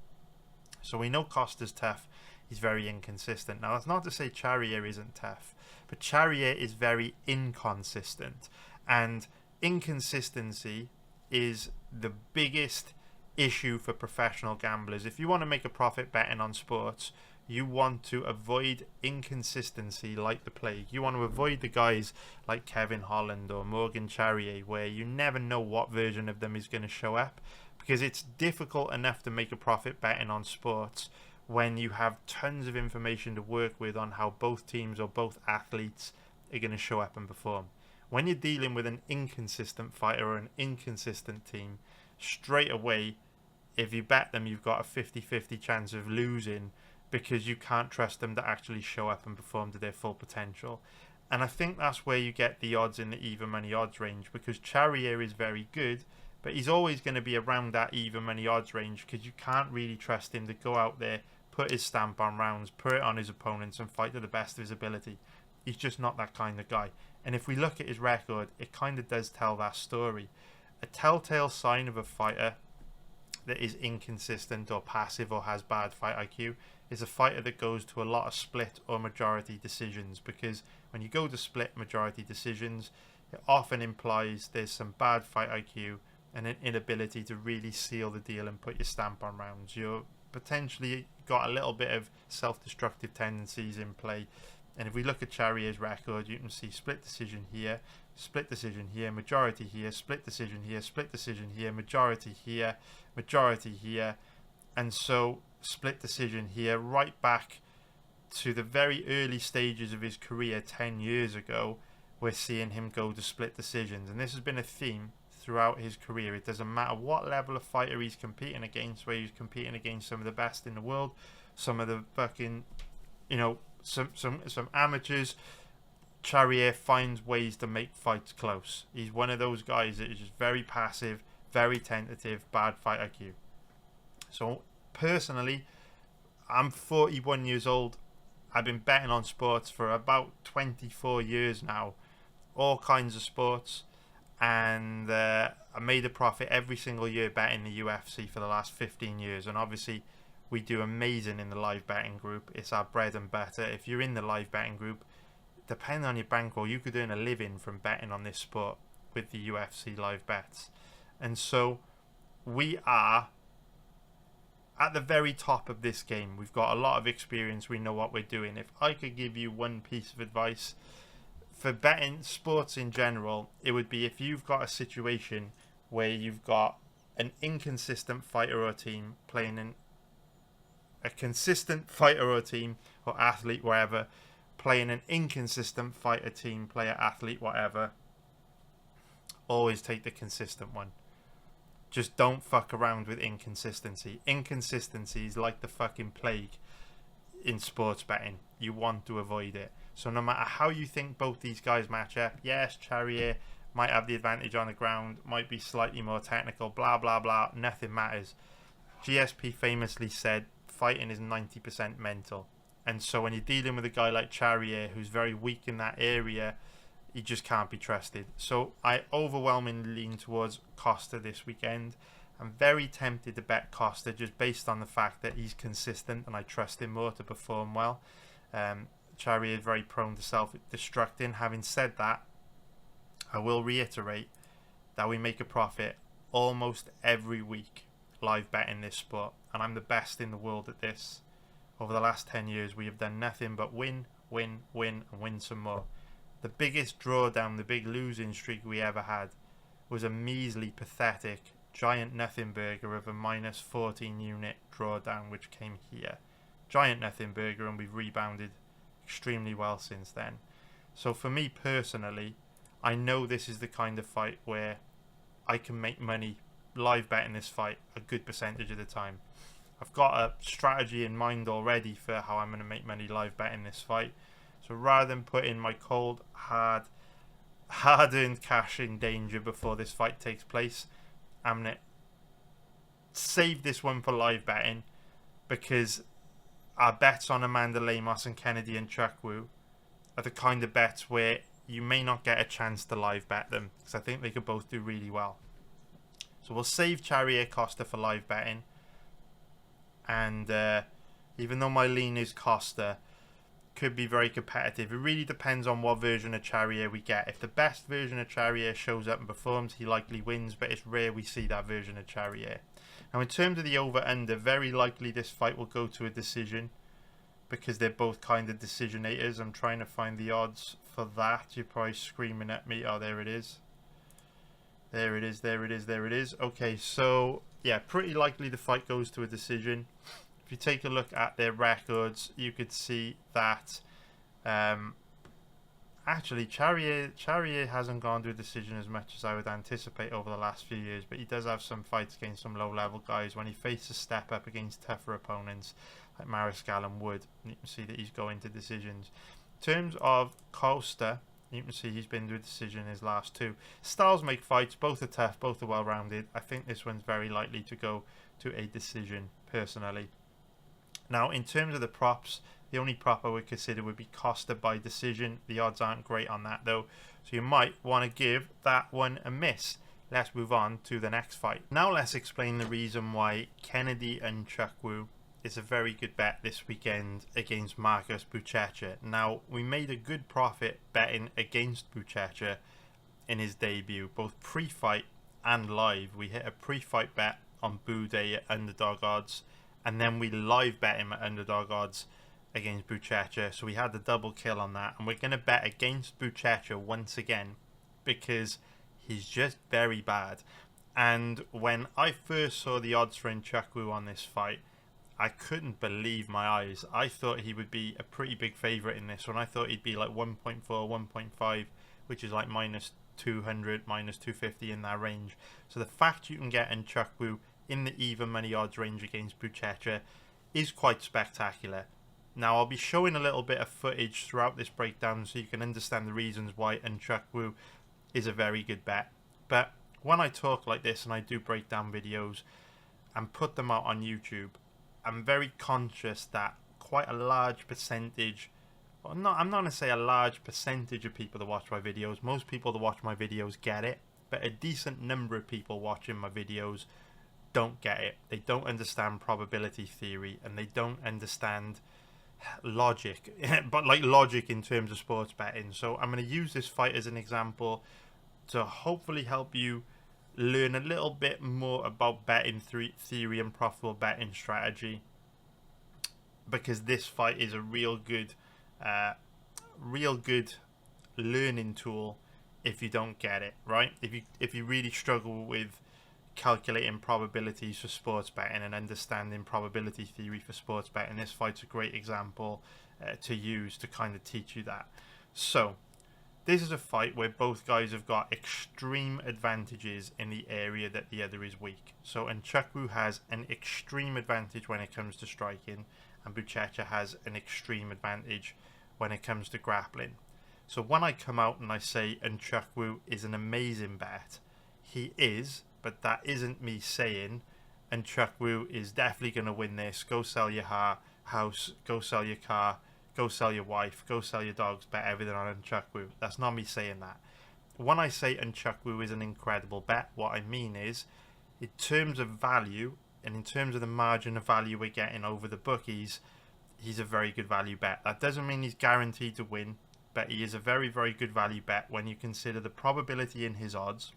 So we know Costa's tough. He's very inconsistent. Now, that's not to say Charrier isn't tough, but Charrier is very inconsistent. And inconsistency is the biggest issue for professional gamblers. If you want to make a profit betting on sports, You want to avoid inconsistency like the plague. You want to avoid the guys like Kevin Holland or Morgan Charrier, where you never know what version of them is going to show up, because it's difficult enough to make a profit betting on sports when you have tons of information to work with on how both teams or both athletes are going to show up and perform. When you're dealing with an inconsistent fighter or an inconsistent team, straight away, if you bet them, you've got a 50-50 chance of losing, because you can't trust them to actually show up and perform to their full potential. And I think that's where you get the odds in the even money odds range, because Charrier is very good, but he's always going to be around that even money odds range, because you can't really trust him to go out there, put his stamp on rounds, put it on his opponents, and fight to the best of his ability. He's just not that kind of guy. And if we look at his record, it kind of does tell that story. A telltale sign of a fighter that is inconsistent or passive or has bad fight IQ is a fighter that goes to a lot of split or majority decisions, because when you go to split majority decisions, it often implies there's some bad fight IQ and an inability to really seal the deal and put your stamp on rounds. You're potentially got a little bit of self-destructive tendencies in play. And if we look at Charrier's record, you can see split decision here, majority here, split decision here, split decision here, majority here, and so split decision here, right back to the very early stages of his career 10 years ago. We're seeing him go to split decisions, and this has been a theme throughout his career. It doesn't matter what level of fighter he's competing against, where he's competing against some of the best in the world, some of the fucking, some amateurs. Charrier finds ways to make fights close. He's one of those guys that is just very passive, very tentative, bad fight IQ. So personally, I'm 41 years old. I've been betting on sports for about 24 years now, all kinds of sports, and I made a profit every single year betting the UFC for the last 15 years. And obviously we do amazing in the live betting group. It's our bread and butter. If you're in the live betting group, depending on your bankroll, you could earn a living from betting on this sport with the UFC live bets. And so we are at the very top of this game. We've got a lot of experience. We know what we're doing. If I could give you one piece of advice for betting sports in general, it would be, if you've got a situation where you've got an inconsistent fighter or team playing in a consistent fighter or team or athlete, whatever, playing an inconsistent fighter, team, player, athlete, whatever, always take the consistent one. Just don't fuck around with inconsistency. Inconsistency is like the fucking plague in sports betting. You want to avoid it. So no matter how you think both these guys match up, yes, Charrier might have the advantage on the ground, might be slightly more technical, blah, blah, blah, nothing matters. GSP famously said fighting is 90% mental. And so when you're dealing with a guy like Charrier, who's very weak in that area, he just can't be trusted. So I overwhelmingly lean towards Costa this weekend. I'm very tempted to bet Costa just based on the fact that he's consistent and I trust him more to perform well. Charrier is very prone to self-destructing. Having said that, I will reiterate that we make a profit almost every week live betting this sport, and I'm the best in the world at this. Over the last 10 years, we have done nothing but win, win, win, and win some more. The biggest drawdown, the big losing streak we ever had, was a measly, pathetic, giant nothing burger of a minus 14 unit drawdown, which came here. Giant nothing burger, and we've rebounded extremely well since then. So for me personally, I know this is the kind of fight where I can make money live betting this fight a good percentage of the time. I've got a strategy in mind already for how I'm going to make money live betting this fight. So rather than putting my cold, hard-earned cash in danger before this fight takes place, I'm going to save this one for live betting, because our bets on Amanda Lemos and Kennedy Nzechukwu are the kind of bets where you may not get a chance to live bet them, because I think they could both do really well. So we'll save Charrier Costa for live betting. And even though my lean is Costa, could be very competitive. It really depends on what version of Charrier we get. If the best version of Charrier shows up and performs, he likely wins, but it's rare we see that version of Charrier. Now in terms of the over-under, very likely this fight will go to a decision. because they're both kind of decisionators. I'm trying to find the odds for that. You're probably screaming at me. Oh, there it is. There it is, there it is, there it is. Okay, so yeah, pretty likely the fight goes to a decision. If you take a look at their records, you could see that actually Charrier hasn't gone to a decision as much as I would anticipate over the last few years, but he does have some fights against some low-level guys when he faces step up against tougher opponents like Mariscal and Wood. You can see that he's going to decisions. In terms of Costa, you can see he's been to a decision in his last two. Styles make fights, both are tough, both are well-rounded. I think this one's very likely to go to a decision, personally. Now, in terms of the props, the only prop I would consider would be Costa by decision. The odds aren't great on that, though, so you might want to give that one a miss. Let's move on to the next fight. Now let's explain the reason why Kennedy Nzechukwu is a very good bet this weekend against Marcus Buchecha. Now, we made a good profit betting against Buchecha in his debut, both pre-fight and live. We hit a pre-fight bet on Boo Day at underdog odds, and then we live bet him at underdog odds against Buchecha, so we had the double kill on that. And we're going to bet against Buchecha once again because he's just very bad. And when I first saw the odds for Nzechukwu on this fight, I couldn't believe my eyes. I thought he would be a pretty big favourite in this one. I thought he'd be like 1.4, 1.5, which is like minus 200, minus 250 in that range. So the fact you can get Nzechukwu in the even money odds range against Buchecha is quite spectacular. Now, I'll be showing a little bit of footage throughout this breakdown so you can understand the reasons why Nzechukwu is a very good bet. But when I talk like this and I do breakdown videos and put them out on YouTube, I'm very conscious that quite a large percentage, well, I'm not going to say a large percentage of people that watch my videos. Most people that watch my videos get it, but a decent number of people watching my videos don't get it. They don't understand probability theory, and they don't understand logic, but like logic in terms of sports betting. So I'm going to use this fight as an example to hopefully help you learn a little bit more about betting theory and profitable betting strategy, because this fight is a real good learning tool if you don't get it right. If you really struggle with calculating probabilities for sports betting and understanding probability theory for sports betting, this fight's a great example to use to kind of teach you that. So this is a fight where both guys have got extreme advantages in the area that the other is weak. So Nzechukwu has an extreme advantage when it comes to striking, and Buchecha has an extreme advantage when it comes to grappling. So when I come out and I say Nzechukwu is an amazing bet, he is, but that isn't me saying Nzechukwu is definitely going to win this. Go sell your house, go sell your car, go sell your wife, go sell your dogs, bet everything on Nzechukwu. That's not me saying that. When I say Nzechukwu is an incredible bet, what I mean is, in terms of value and in terms of the margin of value we're getting over the bookies, he's a very good value bet. That doesn't mean he's guaranteed to win, but he is a very, very good value bet when you consider the probability in his odds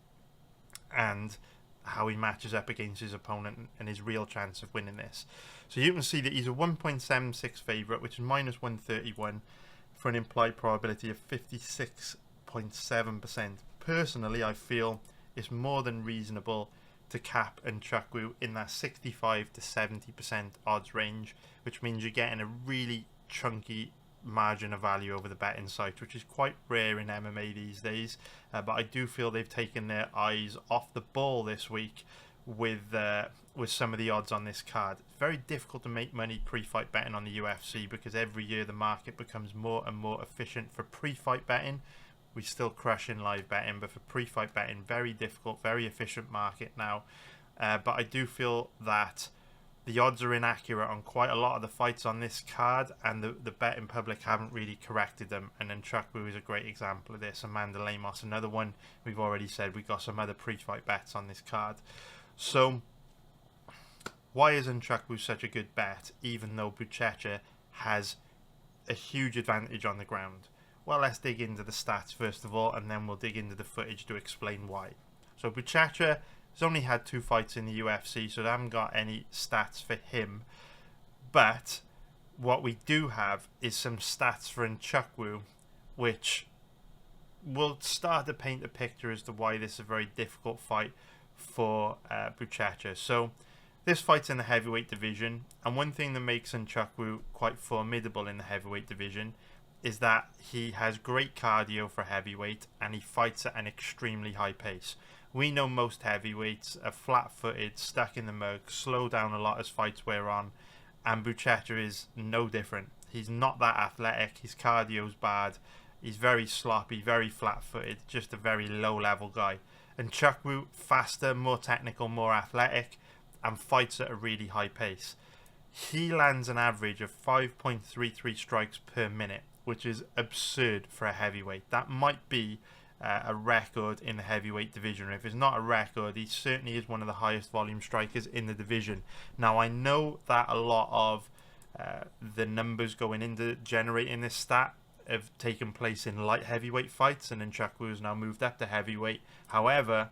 and how he matches up against his opponent and his real chance of winning this. So you can see that he's a 1.76 favourite, which is minus 131 for an implied probability of 56.7%. Personally, I feel it's more than reasonable to cap Nzechukwu in that 65 to 70% odds range, which means you're getting a really chunky margin of value over the betting site, which is quite rare in MMA these days. But I do feel they've taken their eyes off the ball this week with some of the odds on this card. It's very difficult to make money pre-fight betting on the UFC because every year the market becomes more and more efficient for pre-fight betting. We still crush in live betting, but for pre-fight betting, very difficult, very efficient market now. But I do feel that the odds are inaccurate on quite a lot of the fights on this card, and the betting public haven't really corrected them. And Nzechukwu is a great example of this. Amanda Lemos, another one. We've already said we've got some other pre-fight bets on this card. So why is Nzechukwu such a good bet, even though Buchecha has a huge advantage on the ground? Well, let's dig into the stats first of all, and then we'll dig into the footage to explain why. So Buchecha has only had 2 fights in the UFC, so I haven't got any stats for him. But what we do have is some stats for Nzechukwu, which will start to paint the picture as to why this is a very difficult fight for Buchecha. So this fight's in the heavyweight division, and one thing that makes Nzechukwu quite formidable in the heavyweight division is that he has great cardio for heavyweight, and he fights at an extremely high pace. We know most heavyweights are flat-footed, stuck in the mug, slow down a lot as fights wear on, and Buchecha is no different. He's not that athletic, his cardio's bad, he's very sloppy, very flat-footed, just a very low-level guy. And Nzechukwu, faster, more technical, more athletic, and fights at a really high pace. He lands an average of 5.33 strikes per minute, which is absurd for a heavyweight. That might be a record in the heavyweight division. If it's not a record, he certainly is one of the highest volume strikers in the division. Now, I know that a lot of the numbers going into generating this stat have taken place in light heavyweight fights, and Nzechukwu has now moved up to heavyweight. However,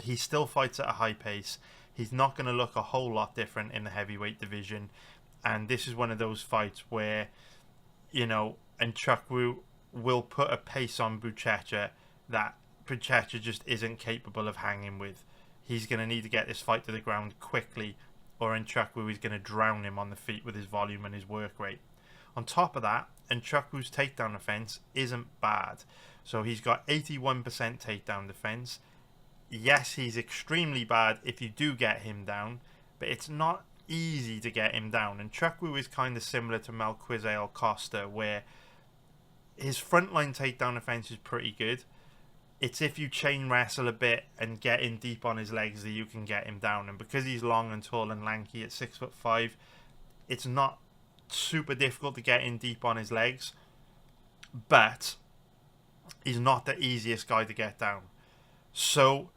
he still fights at a high pace. He's not going to look a whole lot different in the heavyweight division, and this is one of those fights where, you know, Nzechukwu will put a pace on Buchecha that Buchecha just isn't capable of hanging with. He's going to need to get this fight to the ground quickly, or Nzechukwu is going to drown him on the feet with his volume and his work rate. On top of that, Nzechukwu's takedown defense isn't bad. So he's got 81% takedown defense. Yes, he's extremely bad if you do get him down, but it's not easy to get him down. And Nzechukwu is kind of similar to Malquizael Costa, where his frontline takedown defense is pretty good. It's if you chain wrestle a bit and get in deep on his legs that you can get him down. And because he's long and tall and lanky at 6'5", it's not super difficult to get in deep on his legs, but he's not the easiest guy to get down. So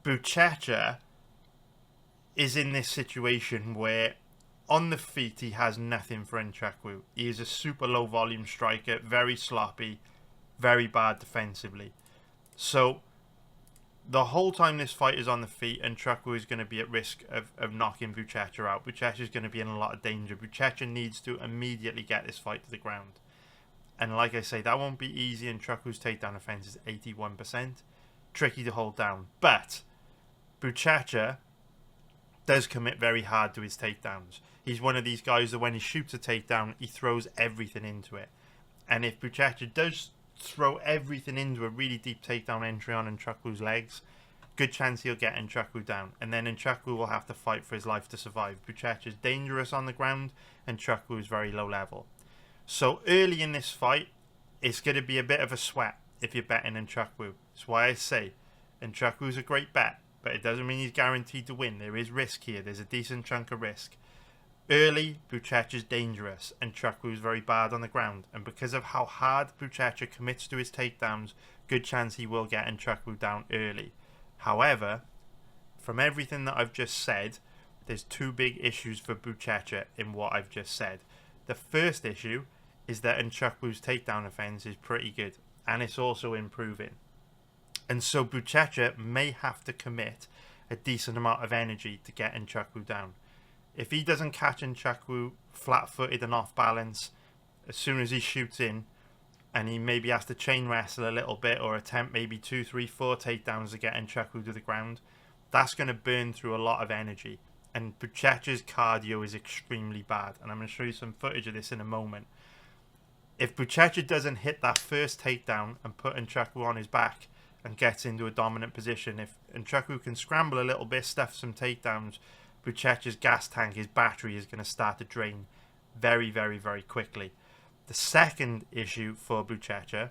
Buchecha is in this situation where on the feet he has nothing for Nzechukwu. He is a super low volume striker, very sloppy, very bad defensively. So the whole time this fight is on the feet, Nzechukwu is going to be at risk of knocking Buchecha out. Buchecha is going to be in a lot of danger. Buchecha needs to immediately get this fight to the ground. And like I say, that won't be easy. Nzechukwu's takedown defense is 81%. Tricky to hold down. But Buchecha does commit very hard to his takedowns. He's one of these guys that when he shoots a takedown, he throws everything into it. And if Buchecha does throw everything into a really deep takedown entry on Nzechukwu's legs, good chance he'll get Nzechukwu down. And then Nzechukwu will have to fight for his life to survive. Buchecha is dangerous on the ground, and Nzechukwu is very low level. So early in this fight, it's going to be a bit of a sweat if you're betting Nzechukwu. That's why I say Nzechukwu a great bet, but it doesn't mean he's guaranteed to win. There is risk here. There's a decent chunk of risk. Early, Buchecha is dangerous, and Nzechukwu is very bad on the ground. And because of how hard Buchecha commits to his takedowns, good chance he will get Nzechukwu down early. However, from everything that I've just said, there's two big issues for Buchecha in what I've just said. The first issue is that Nzechukwu's takedown defense is pretty good, and it's also improving. And so Buchecha may have to commit a decent amount of energy to get Nzechukwu down. If he doesn't catch Nzechukwu flat-footed and off balance, as soon as he shoots in, and he maybe has to chain wrestle a little bit or attempt maybe 2, 3, 4 takedowns to get Nzechukwu to the ground, that's going to burn through a lot of energy. And Buchecha's cardio is extremely bad. And I'm going to show you some footage of this in a moment. If Buchecha doesn't hit that first takedown and put Nzechukwu on his back and gets into a dominant position, if Nzechukwu can scramble a little bit, stuff some takedowns, Buchecha's gas tank, his battery, is going to start to drain very, very, very quickly. The second issue for Buchecha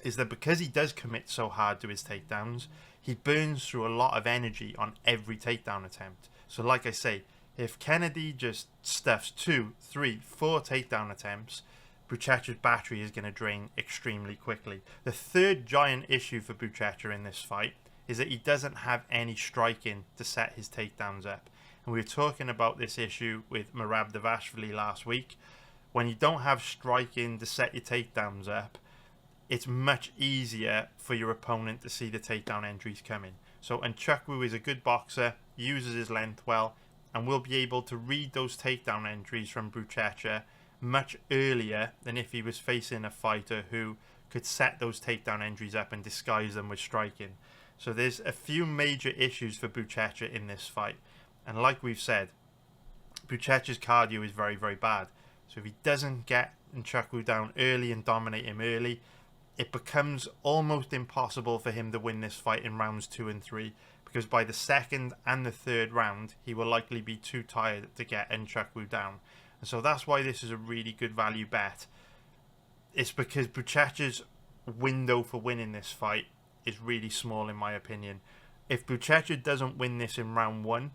is that because he does commit so hard to his takedowns, he burns through a lot of energy on every takedown attempt. So like I say, if Kennedy just stuffs 2, 3, 4 takedown attempts, Buchecha's battery is going to drain extremely quickly. The third giant issue for Buchecha in this fight is that he doesn't have any striking to set his takedowns up. And we were talking about this issue with Merab Dvalishvili last week. When you don't have striking to set your takedowns up, it's much easier for your opponent to see the takedown entries coming. So Nzechukwu is a good boxer, uses his length well, and we'll be able to read those takedown entries from Buchecha much earlier than if he was facing a fighter who could set those takedown entries up and disguise them with striking. So there's a few major issues for Buchecha in this fight. And like we've said, Buchecha's cardio is very, very bad. So if he doesn't get Nzechukwu down early and dominate him early, it becomes almost impossible for him to win this fight in rounds 2 and 3, because by the second and the third round, he will likely be too tired to get Nzechukwu down. And so that's why this is a really good value bet. It's because Buchecha's window for winning this fight is really small, in my opinion. If Buchecha doesn't win this in round 1,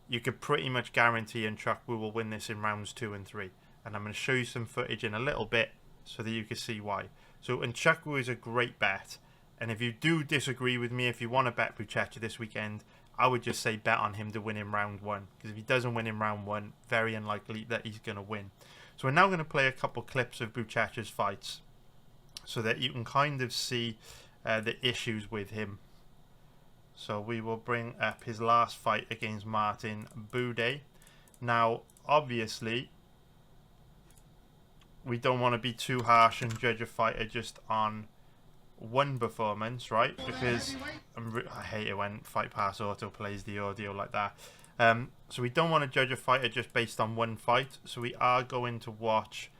you could pretty much guarantee Nzechukwu will win this in rounds 2 and 3. And I'm going to show you some footage in a little bit so that you can see why. So Nzechukwu is a great bet. And if you do disagree with me, if you want to bet Buchecha this weekend, I would just say bet on him to win in round 1. Because if he doesn't win in round 1, very unlikely that he's going to win. So we're now going to play a couple clips of Buchecha's fights so that you can kind of see the issues with him. So we will bring up his last fight against Martin Bude. Now, obviously, we don't want to be too harsh and judge a fighter just on one performance, right? Because I hate it when Fight Pass Auto plays the audio like that. So we don't want to judge a fighter just based on one fight. So we are going to watch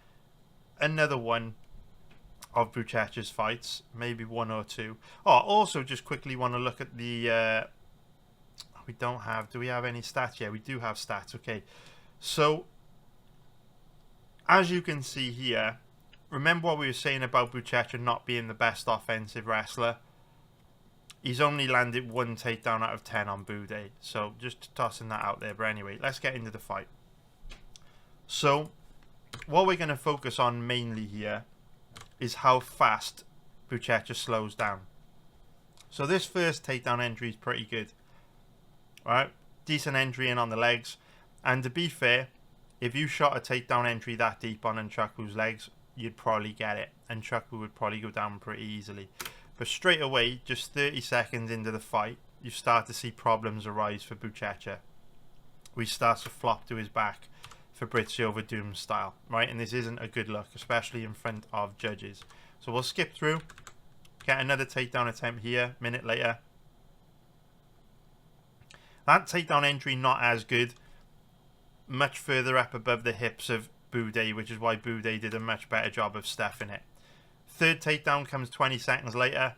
another one of Buchecha's fights, maybe 1 or 2. Oh, also just quickly want to look at the we don't have, do we have any stats? Yeah, we do have stats. Okay, so as you can see here, remember what we were saying about Buchecha not being the best offensive wrestler? He's only landed 1 takedown out of 10 on Bude, so just tossing that out there. But anyway, let's get into the fight. So what we're going to focus on mainly here is how fast Buchecha slows down. So this first takedown entry is pretty good. Right? Decent entry in on the legs. And to be fair, if you shot a takedown entry that deep on Nzechukwu's legs, you'd probably get it. And Nzechukwu would probably go down pretty easily. But straight away, just 30 seconds into the fight, you start to see problems arise for Buchecha. He starts to flop to his back, Fabrizio Verdum style, right? And this isn't a good look, especially in front of judges. So we'll skip through, get another takedown attempt here, minute later. That takedown entry not as good, much further up above the hips of Bude, which is why Bude did a much better job of stuffing it. Third takedown comes 20 seconds later.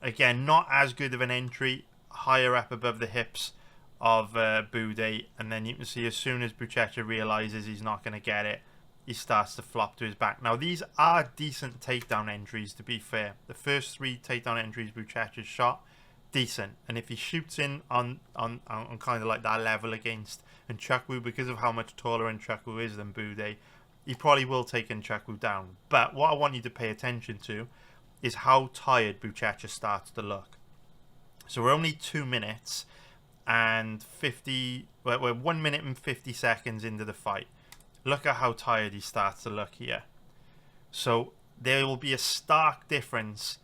Again, not as good of an entry, higher up above the hips of Bude, and then you can see as soon as Buchecha realizes he's not going to get it, he starts to flop to his back. Now these are decent takedown entries, to be fair. The first 3 takedown entries Buchecha shot, decent, and if he shoots in on kind of like that level against Nzechukwu, because of how much taller Nzechukwu is than Bude, he probably will take Nzechukwu down. But what I want you to pay attention to is how tired Buchecha starts to look. So we're only 2 minutes and 50, we're 1 minute and 50 seconds into the fight. Look at how tired he starts to look here. So there will be a stark difference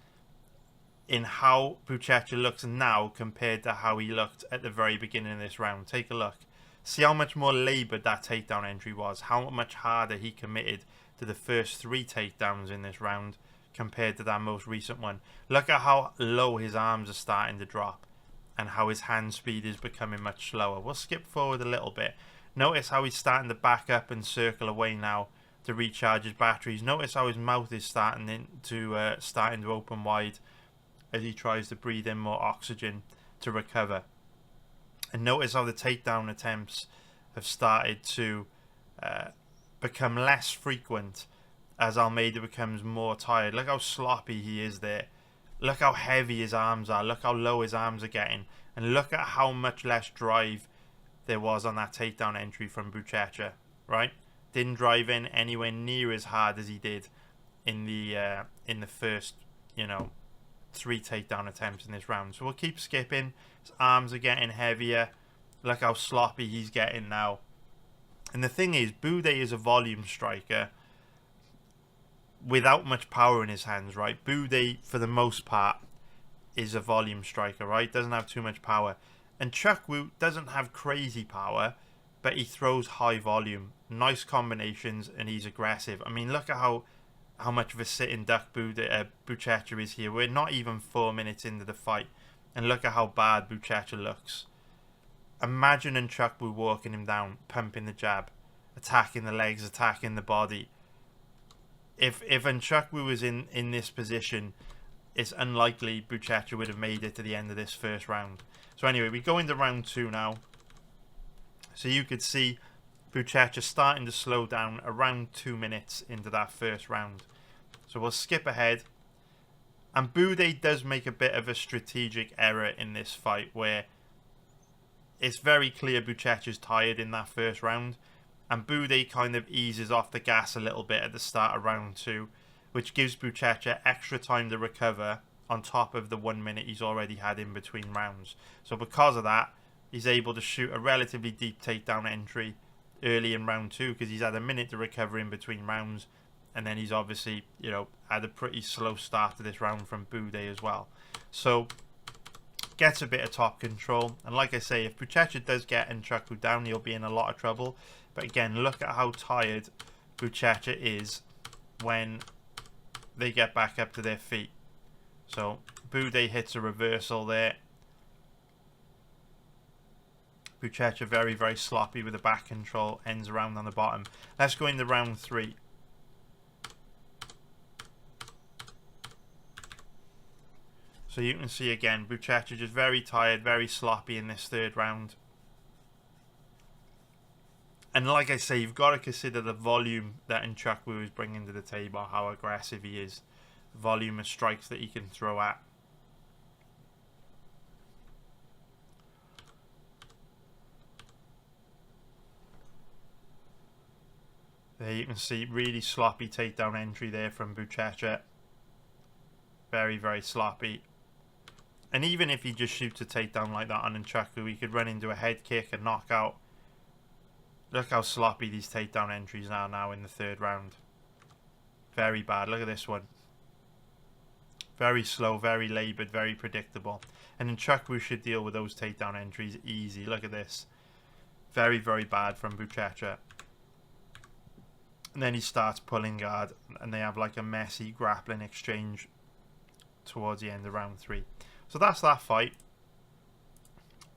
in how Buchecha looks now compared to how he looked at the very beginning of this round. Take a look. See how much more laboured that takedown entry was. How much harder he committed to the first 3 takedowns in this round compared to that most recent one. Look at how low his arms are starting to drop and how his hand speed is becoming much slower. We'll skip forward a little bit. Notice how he's starting to back up and circle away now to recharge his batteries. Notice how his mouth is starting to open wide as he tries to breathe in more oxygen to recover. And notice how the takedown attempts have started to become less frequent as Almeida becomes more tired. Look how sloppy he is there. Look how heavy his arms are. Look how low his arms are getting. And look at how much less drive there was on that takedown entry from Buchecha, right? Didn't drive in anywhere near as hard as he did in the first, 3 takedown attempts in this round. So we'll keep skipping. His arms are getting heavier. Look how sloppy he's getting now. And the thing is, Bude is a volume striker without much power in his hands, right? Bude, for the most part, is a volume striker, right? Doesn't have too much power. And Nzechukwu doesn't have crazy power, but he throws high volume, nice combinations, and he's aggressive. I mean, look at how much of a sitting duck Buchecha is here. We're not even 4 minutes into the fight, and look at how bad Buchecha looks. Imagine Nzechukwu walking him down, pumping the jab, attacking the legs, attacking the body. If Nzechukwu was in this position, it's unlikely Buchecha would have made it to the end of this first round. So anyway, we go into round 2 now. So you could see Buchecha starting to slow down around 2 minutes into that first round. So we'll skip ahead. And Bude does make a bit of a strategic error in this fight where it's very clear Buchecha's tired in that first round. And Bude kind of eases off the gas a little bit at the start of round 2, which gives Buchecha extra time to recover on top of the 1 minute he's already had in between rounds. So because of that, he's able to shoot a relatively deep takedown entry early in round 2 because he's had a minute to recover in between rounds, and then he's obviously, you know, had a pretty slow start to this round from Bude as well. So gets a bit of top control, and like I say, if Buchecha does get Nzechukwu down, he'll be in a lot of trouble. But again, look at how tired Buchecha is when they get back up to their feet. So Bude hits a reversal there. Buchecha very, very sloppy with the back control, ends around on the bottom. Let's go into round 3. So you can see again, Buchecha just very tired, very sloppy in this third round. And like I say, you've got to consider the volume that Nzechukwu is bringing to the table, how aggressive he is. Volume of strikes that he can throw at. There you can see really sloppy takedown entry there from Buchecha. Very, very sloppy. And even if he just shoots a takedown like that on Nzechukwu, he could run into a head kick and knockout. Look how sloppy these takedown entries are now in the third round. Very bad. Look at this one. Very slow, very laboured, very predictable. And Nzechukwu should deal with those takedown entries easy. Look at this. Very, very bad from Buchecha. And then he starts pulling guard, and they have like a messy grappling exchange towards the end of round 3. So that's that fight.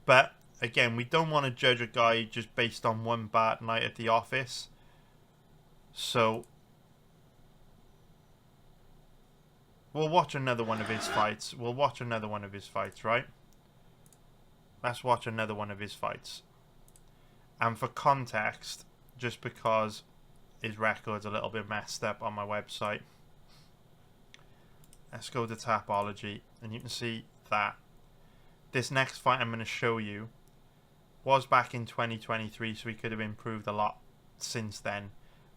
But again, we don't want to judge a guy just based on one bad night at the office. So we'll watch another one of his fights. We'll watch another one of his fights, right? Let's watch another one of his fights. And for context, just because his record's a little bit messed up on my website, let's go to Tapology, and you can see that this next fight I'm going to show you was back in 2023, so he could have improved a lot since then,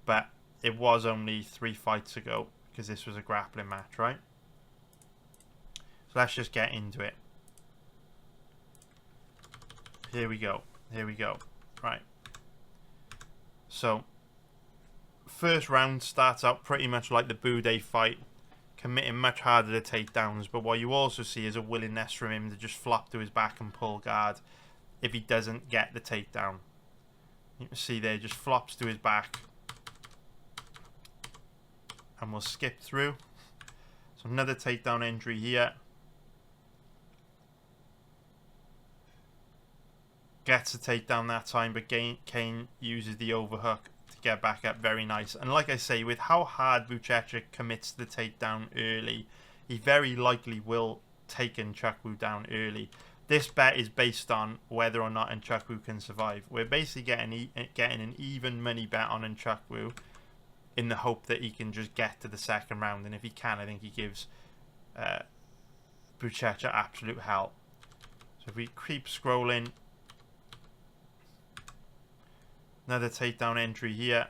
but it was only 3 fights ago because this was a grappling match, right? So let's just get into it. Here we go. Here we go. Right. So first round starts out pretty much like the Bude fight, committing much harder to takedowns, but what you also see is a willingness from him to just flop to his back and pull guard if he doesn't get the takedown. You can see there, just flops to his back. And we'll skip through. So another takedown entry here. Gets a takedown that time, but Kane uses the overhook to get back up. Very nice. And like I say, with how hard Buchecha commits the takedown early, he very likely will take Nzechukwu down early. This bet is based on whether or not Nzechukwu can survive. We're basically getting an even money bet on Nzechukwu in the hope that he can just get to the second round. And if he can, I think he gives Buchecha absolute hell. So if we keep scrolling, another takedown entry here.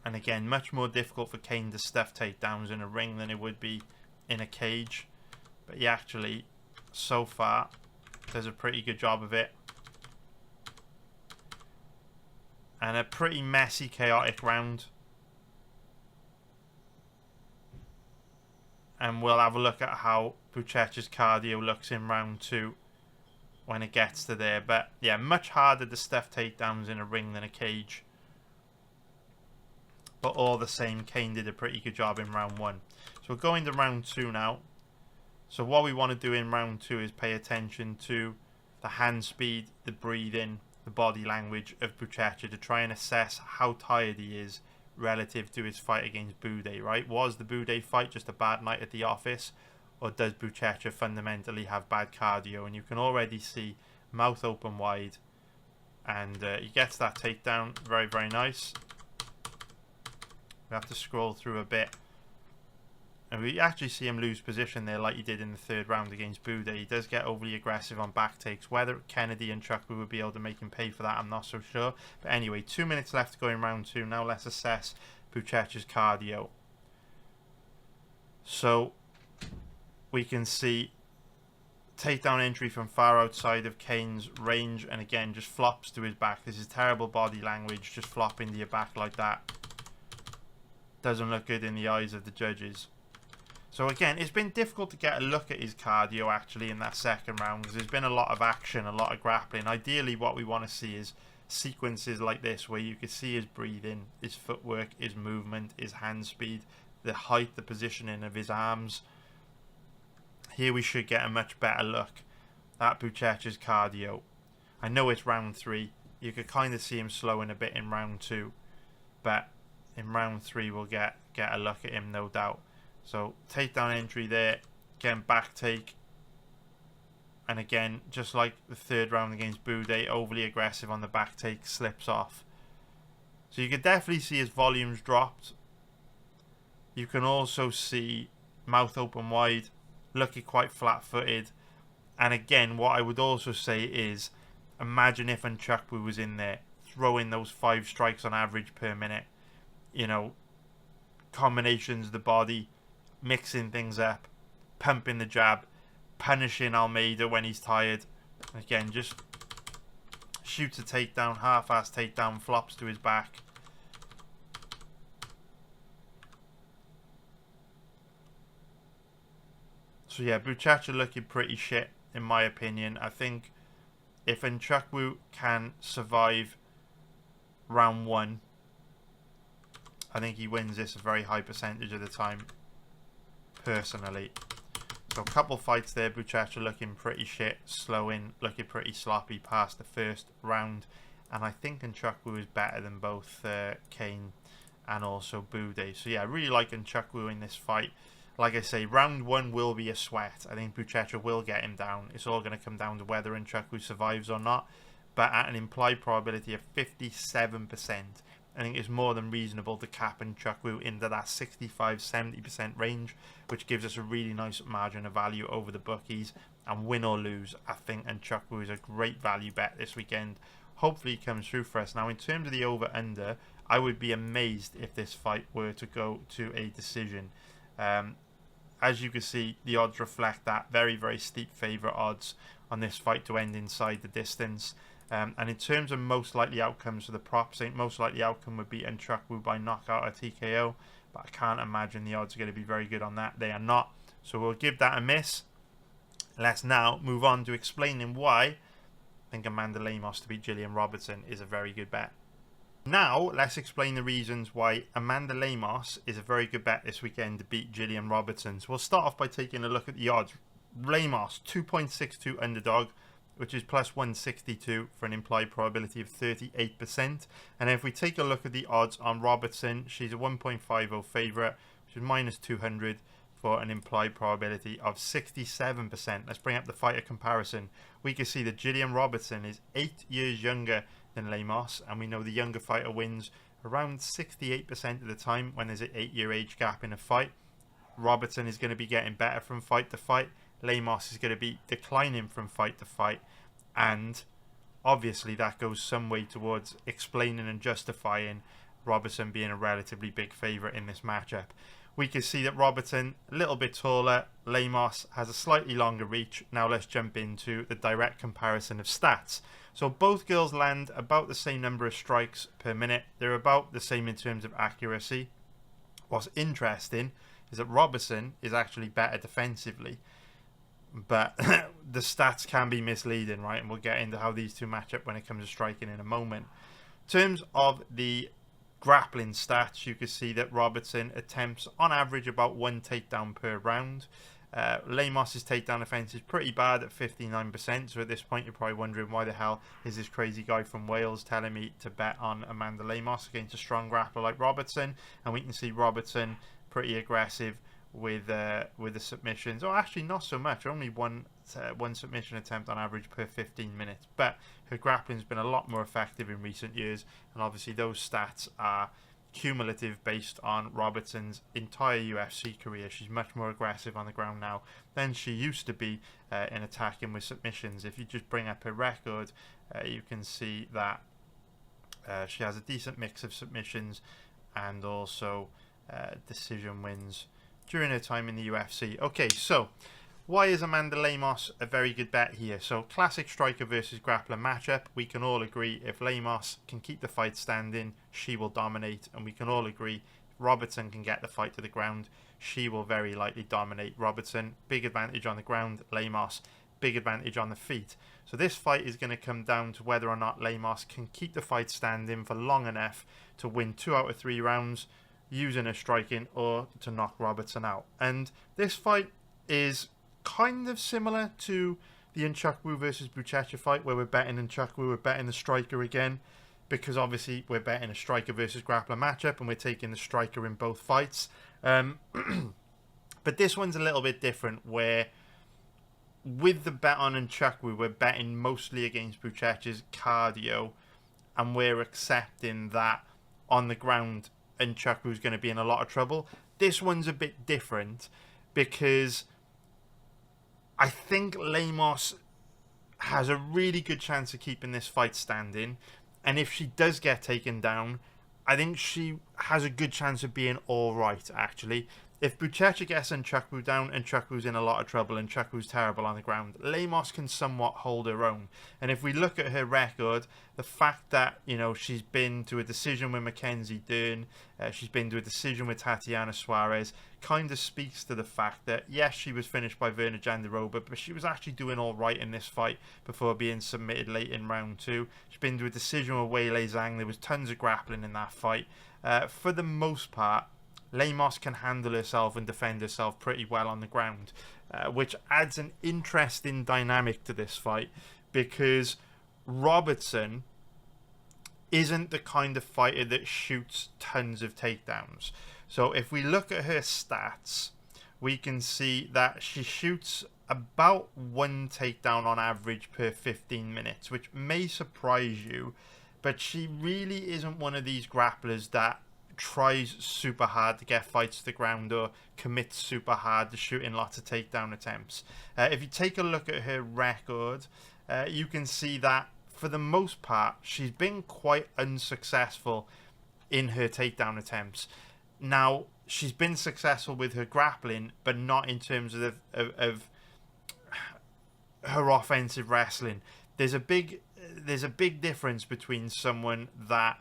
And again, much more difficult for Kane to stuff takedowns in a ring than it would be in a cage. But he actually, so far, does a pretty good job of it. And a pretty messy, chaotic round. and we'll have a look at how Buchecha's cardio looks in round 2 when it gets to there. But yeah, much harder to stuff takedowns in a ring than a cage. But all the same, Kane did a pretty good job in round 1. So we're going to round 2 now. So what we want to do in round 2 is pay attention to the hand speed, the breathing, the body language of Buchecha to try and assess how tired he is relative to his fight against Boudet, right? Was the Boudet fight just a bad night at the office, or does Buchecha fundamentally have bad cardio? And you can already see mouth open wide, and he gets that takedown. Very, very nice. We have to scroll through a bit, and we actually see him lose position there like he did in the 3rd round against Boudet. He does get overly aggressive on back takes. Whether Kennedy and Nzechukwu would be able to make him pay for that, I'm not so sure. But anyway, 2 minutes left to go in round 2. Now let's assess Buchecha's cardio. So we can see takedown entry from far outside of Kane's range, and again just flops to his back. This is terrible body language, just flopping to your back like that. Doesn't look good in the eyes of the judges. So again, it's been difficult to get a look at his cardio actually in that 2nd round, because there's been a lot of action, a lot of grappling. Ideally what we want to see is sequences like this where you can see his breathing, his footwork, his movement, his hand speed, the height, the positioning of his arms. Here we should get a much better look at Buchecha's cardio. I know it's round 3. You could kind of see him slowing a bit in round 2, but in round 3 we'll get a look at him, no doubt. So takedown entry there, again back take, and again just like the 3rd round against Boudet, overly aggressive on the back take, slips off. So you can definitely see his volumes dropped. You can also see mouth open wide, looking quite flat-footed. And again, what I would also say is, imagine if Nzechukwu was in there, throwing those 5 strikes on average per minute. You know, combinations of the body, mixing things up, pumping the jab, punishing Almeida when he's tired. Again, just shoots a takedown, half-ass takedown, flops to his back. So yeah, Buchecha looking pretty shit in my opinion. I think if Nzechukwu can survive round 1, I think he wins this a very high percentage of the time, personally. So a couple fights there, Buchecha looking pretty shit, slowing, looking pretty sloppy past the 1st round. And I think Nzechukwu is better than both Kane and also Boudet. So yeah, I really like Nzechukwu in this fight. Like I say, round 1 will be a sweat. I think Buchecha will get him down. It's all going to come down to whether Nzechukwu survives or not. But at an implied probability of 57%, I think it's more than reasonable to cap Nzechukwu into that 65-70% range, which gives us a really nice margin of value over the bookies. And win or lose, I think Nzechukwu is a great value bet this weekend. Hopefully it comes through for us. Now, in terms of the over-under, I would be amazed if this fight were to go to a decision. As you can see, the odds reflect that. Very, very steep favourite odds on this fight to end inside the distance. And in terms of most likely outcomes for the props, I think most likely outcome would be Nzechukwu by knockout or TKO. But I can't imagine the odds are going to be very good on that. They are not. So we'll give that a miss. Let's now move on to explaining why I think Amanda Lemos to beat Gillian Robertson is a very good bet. Now, let's explain the reasons why Amanda Lemos is a very good bet this weekend to beat Gillian Robertson. So we'll start off by taking a look at the odds. Lemos, 2.62 underdog, which is plus 162 for an implied probability of 38%. And if we take a look at the odds on Robertson, she's a 1.50 favourite, which is minus 200 for an implied probability of 67%. Let's bring up the fighter comparison. We can see that Gillian Robertson is 8 years younger than Lemos, and we know the younger fighter wins around 68% of the time when there's an 8-year age gap in a fight. Robertson is going to be getting better from fight to fight. Lemos is going to be declining from fight to fight, and obviously that goes some way towards explaining and justifying Robertson being a relatively big favourite in this matchup. We can see that Robertson a little bit taller, Lemos has a slightly longer reach. Now let's jump into the direct comparison of stats. So both girls land about the same number of strikes per minute. They're about the same in terms of accuracy. What's interesting is that Robertson is actually better defensively. But the stats can be misleading, right? And we'll get into how these two match up when it comes to striking in a moment. In terms of the grappling stats, you can see that Robertson attempts on average about 1 takedown per round. Lemos' takedown offense is pretty bad at 59%, so at this point you're probably wondering why the hell is this crazy guy from Wales telling me to bet on Amanda Lemos against a strong grappler like Robertson. And we can see Robertson pretty aggressive with the submissions. Or actually not so much, only one submission attempt on average per 15 minutes. But her grappling's been a lot more effective in recent years, and obviously those stats are cumulative based on Robertson's entire UFC career. She's much more aggressive on the ground now than she used to be in attacking with submissions. If you just bring up her record, you can see that she has a decent mix of submissions and also decision wins during her time in the UFC. Okay, so why is Amanda Lemos a very good bet here? So classic striker versus grappler matchup. We can all agree if Lemos can keep the fight standing, she will dominate. And we can all agree if Robertson can get the fight to the ground, she will very likely dominate. Robertson, big advantage on the ground. Lemos, big advantage on the feet. So this fight is going to come down to whether or not Lemos can keep the fight standing for long enough to win 2 out of 3 rounds using her striking, or to knock Robertson out. And this fight is kind of similar to the Nzechukwu versus Buchecha fight, where we're betting Nzechukwu, we're betting the striker again, because obviously we're betting a striker versus grappler matchup and we're taking the striker in both fights. But this one's a little bit different, where with the bet on Nzechukwu, we're betting mostly against Buchecha's cardio, and we're accepting that on the ground Nzechukwu going to be in a lot of trouble. This one's a bit different because I think Lemos has a really good chance of keeping this fight standing, and if she does get taken down, I think she has a good chance of being alright, actually. If Buchecha gets Nzechukwu down, Nzechukwu's in a lot of trouble, and Nzechukwu's terrible on the ground. Lemos can somewhat hold her own. And if we look at her record, the fact that, you know, she's been to a decision with Mackenzie Dern, she's been to a decision with Tatiana Suarez, kind of speaks to the fact that, yes, she was finished by Virna Jandiroba, but she was actually doing all right in this fight before being submitted late in round 2. She's been to a decision with Weili Zhang. There was tons of grappling in that fight. For the most part, Lemos can handle herself and defend herself pretty well on the ground, which adds an interesting dynamic to this fight, because Robertson isn't the kind of fighter that shoots tons of takedowns. So if we look at her stats, we can see that she shoots about 1 takedown on average per 15 minutes, which may surprise you, but she really isn't one of these grapplers that tries super hard to get fights to the ground or commits super hard to shooting lots of takedown attempts. If you take a look at her record, you can see that for the most part she's been quite unsuccessful in her takedown attempts. Now, she's been successful with her grappling, but not in terms of her offensive wrestling. There's a big difference between someone that,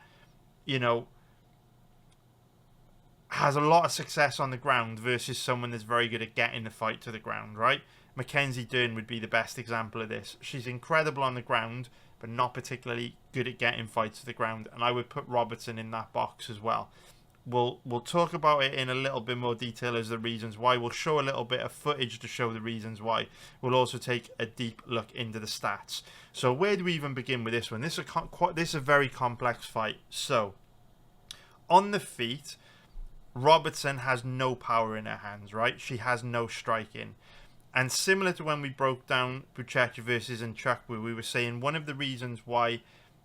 you know, has a lot of success on the ground versus someone that's very good at getting the fight to the ground, right? Mackenzie Dern would be the best example of this. She's incredible on the ground, but not particularly good at getting fights to the ground, and I would put Robertson in that box as well. We'll talk about it in a little bit more detail as the reasons why. We'll show a little bit of footage to show the reasons why. We'll also take a deep look into the stats. So where do we even begin with this one? This is a very complex fight. So, on the feet, Robertson has no power in her hands, right? She has no striking. And similar to when we broke down Buchecha versus Nzechukwu, we were saying one of the reasons why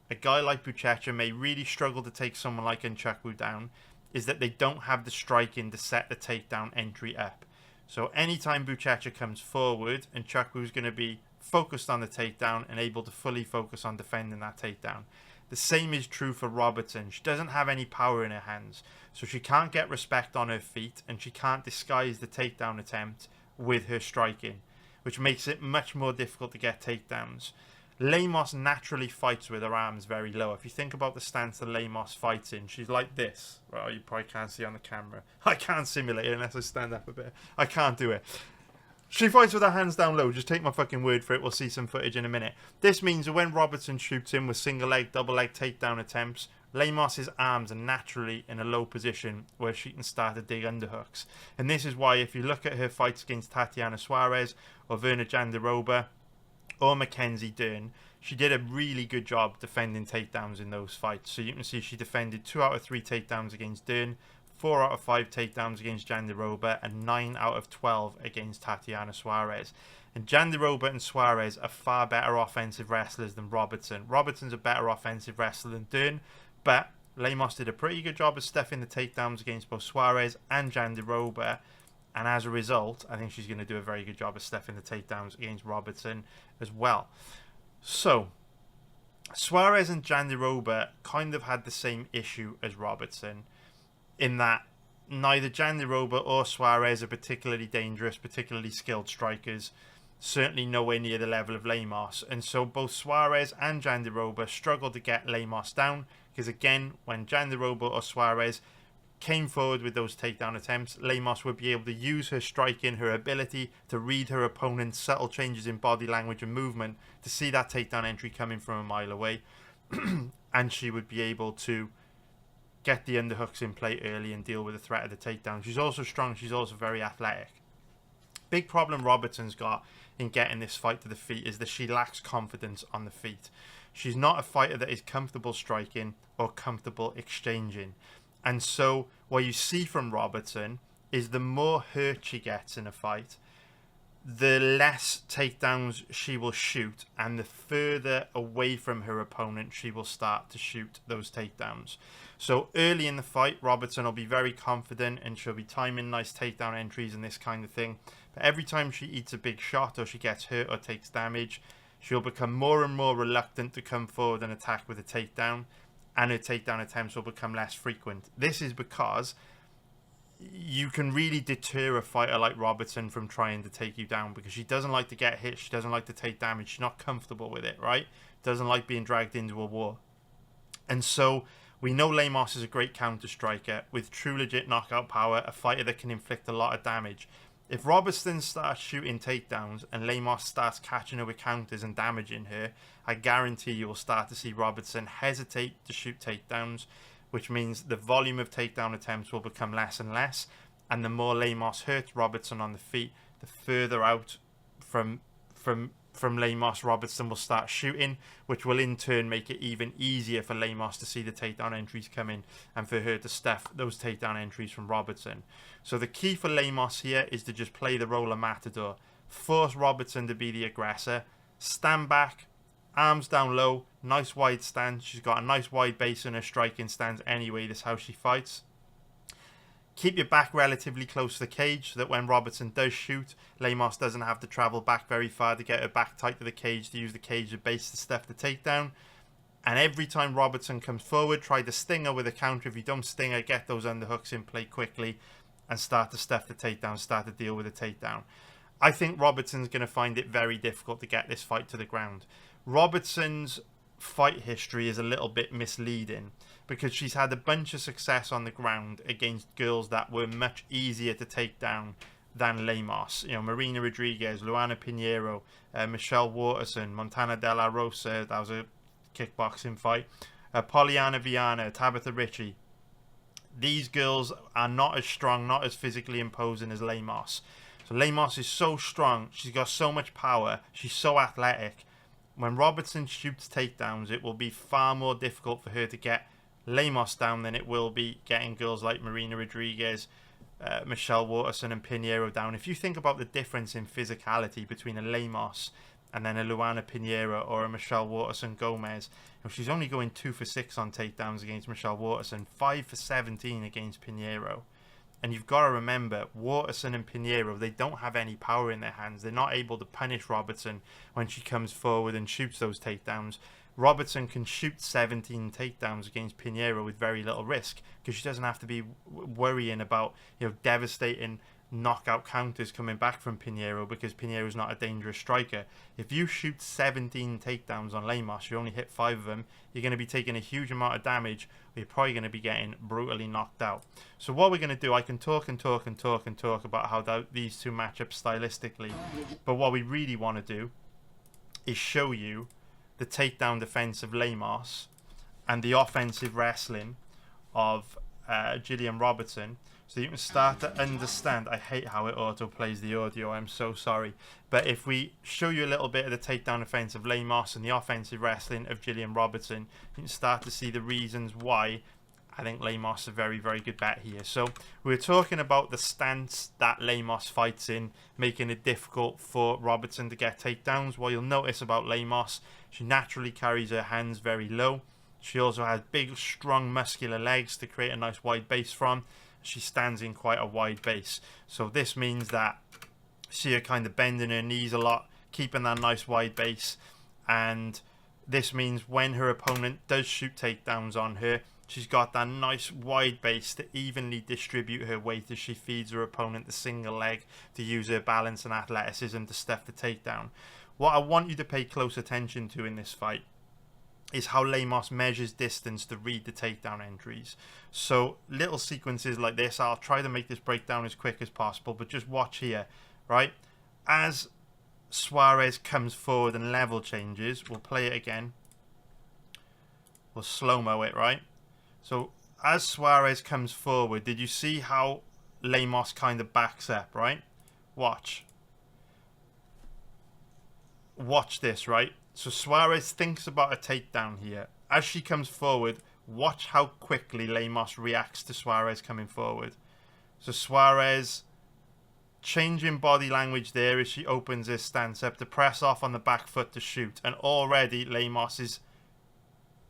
a guy like Buchecha may really struggle to take someone like Nzechukwu down is that they don't have the striking to set the takedown entry up. So anytime Buchecha comes forward, Nzechukwu is going to be focused on the takedown and able to fully focus on defending that takedown. The same is true for Robertson. She doesn't have any power in her hands, so she can't get respect on her feet, and she can't disguise the takedown attempt with her striking, which makes it much more difficult to get takedowns. Lemos naturally fights with her arms very low. If you think about the stance that Lemos fights in, she's like this. Well, you probably can't see on the camera. I can't simulate it unless I stand up a bit. I can't do it. She fights with her hands down low. Just take my fucking word for it. We'll see some footage in a minute. This means that when Robertson shoots in with single leg, double leg takedown attempts, Lemos's arms are naturally in a low position where she can start to dig underhooks. And this is why if you look at her fights against Tatiana Suarez or Verna Jandiroba or Mackenzie Dern, she did a really good job defending takedowns in those fights. So you can see she defended 2 out of 3 takedowns against Dern, 4 out of 5 takedowns against Jandiroba, and 9 out of 12 against Tatiana Suarez. And Jandiroba and Suarez are far better offensive wrestlers than Robertson. Robertson's a better offensive wrestler than Dern, but Lemos did a pretty good job of stuffing the takedowns against both Suarez and Jandiroba. And as a result, I think she's going to do a very good job of stuffing the takedowns against Robertson as well. So, Suarez and Jandiroba kind of had the same issue as Robertson, in that neither Jandiroba or Suarez are particularly dangerous, particularly skilled strikers, certainly nowhere near the level of Lemos. And so both Suarez and Jandiroba struggled to get Lemos down, because again, when Jandiroba or Suarez came forward with those takedown attempts, Lemos would be able to use her striking, her ability to read her opponent's subtle changes in body language and movement to see that takedown entry coming from a mile away. And she would be able to get the underhooks in play early and deal with the threat of the takedown. She's also strong. She's also very athletic. Big problem Robertson's got in getting this fight to the feet is that she lacks confidence on the feet. She's not a fighter that is comfortable striking or comfortable exchanging. And so what you see from Robertson is the more hurt she gets in a fight, the less takedowns she will shoot, and the further away from her opponent she will start to shoot those takedowns. So early in the fight, Robertson will be very confident and she'll be timing nice takedown entries and this kind of thing. But every time she eats a big shot or she gets hurt or takes damage, she'll become more and more reluctant to come forward and attack with a takedown, and her takedown attempts will become less frequent. This is because you can really deter a fighter like Robertson from trying to take you down, because she doesn't like to get hit, she doesn't like to take damage, she's not comfortable with it, right? Doesn't like being dragged into a war. And so we know Lemos is a great counter striker with true legit knockout power, a fighter that can inflict a lot of damage. If Robertson starts shooting takedowns and Lemos starts catching her with counters and damaging her, I guarantee you will start to see Robertson hesitate to shoot takedowns, which means the volume of takedown attempts will become less and less, and the more Lemos hurts Robertson on the feet, the further out from Lemos Robertson will start shooting, which will in turn make it even easier for Lemos to see the takedown entries come in and for her to stuff those takedown entries from Robertson. So the key for Lemos here is to just play the role of matador, force Robertson to be the aggressor, stand back, arms down low, nice wide stance. She's got a nice wide base in her striking stance anyway. That's how she fights. Keep your back relatively close to the cage so that when Robertson does shoot, Lemos doesn't have to travel back very far to get her back tight to the cage, to use the cage as base to stuff the takedown. And every time Robertson comes forward, try to sting her with a counter. If you don't sting her, get those underhooks in play quickly and start to stuff the takedown, start to deal with the takedown. I think Robertson's going to find it very difficult to get this fight to the ground. Robertson's fight history is a little bit misleading because she's had a bunch of success on the ground against girls that were much easier to take down than Lemos. You know, Marina Rodriguez, Luana Pinheiro, Michelle Waterson, Montana De La Rosa, that was a kickboxing fight, Poliana Viana, Tabitha Ritchie. These girls are not as strong, not as physically imposing as Lemos. So Lemos is so strong, she's got so much power, she's so athletic. When Robertson shoots takedowns, it will be far more difficult for her to get Lemos down than it will be getting girls like Marina Rodriguez, Michelle Waterson and Pinheiro down. If you think about the difference in physicality between a Lemos and then a Luana Pinheiro or a Michelle Waterson Gomez, you know, she's only going 2 for 6 on takedowns against Michelle Waterson, 5 for 17 against Pinheiro. And you've got to remember, Waterson and Pinheiro, they don't have any power in their hands. They're not able to punish Robertson when she comes forward and shoots those takedowns. Robertson can shoot 17 takedowns against Pinheiro with very little risk because she doesn't have to be worrying about, you know, devastating knockout counters coming back from Pinheiro because Pinheiro's not a dangerous striker. If you shoot 17 takedowns on Lemos, you only hit 5 of them, you're going to be taking a huge amount of damage, or you're probably going to be getting brutally knocked out. So what we're going to do, I can talk and talk and talk and talk about how these two match up stylistically, but what we really want to do is show you the takedown defense of Lemos and the offensive wrestling of Gillian Robertson, so you can start to understand. I hate how it auto plays the audio, I'm so sorry, but if we show you a little bit of the takedown defense of Lemos and the offensive wrestling of Gillian Robertson, you can start to see the reasons why I think Lemos is a very, very good bet here. So we're talking about the stance that Lemos fights in, making it difficult for Robertson to get takedowns. What you'll notice about Lemos, she naturally carries her hands very low. She also has big, strong, muscular legs to create a nice wide base from. She stands in quite a wide base. So this means that see her kind of bending her knees a lot, keeping that nice wide base. And this means when her opponent does shoot takedowns on her, she's got that nice wide base to evenly distribute her weight as she feeds her opponent the single leg to use her balance and athleticism to stuff the takedown. What I want you to pay close attention to in this fight is how Lemos measures distance to read the takedown entries. So little sequences like this, I'll try to make this breakdown as quick as possible, but just watch here, right? As Suarez comes forward and level changes, we'll play it again. We'll slow-mo it, right? So as Suarez comes forward, did you see how Lemos kind of backs up, right? Watch. Watch this, right? So Suarez thinks about a takedown here. As she comes forward, watch how quickly Lemos reacts to Suarez coming forward. So Suarez changing body language there as she opens his stance up to press off on the back foot to shoot. And already Lemos is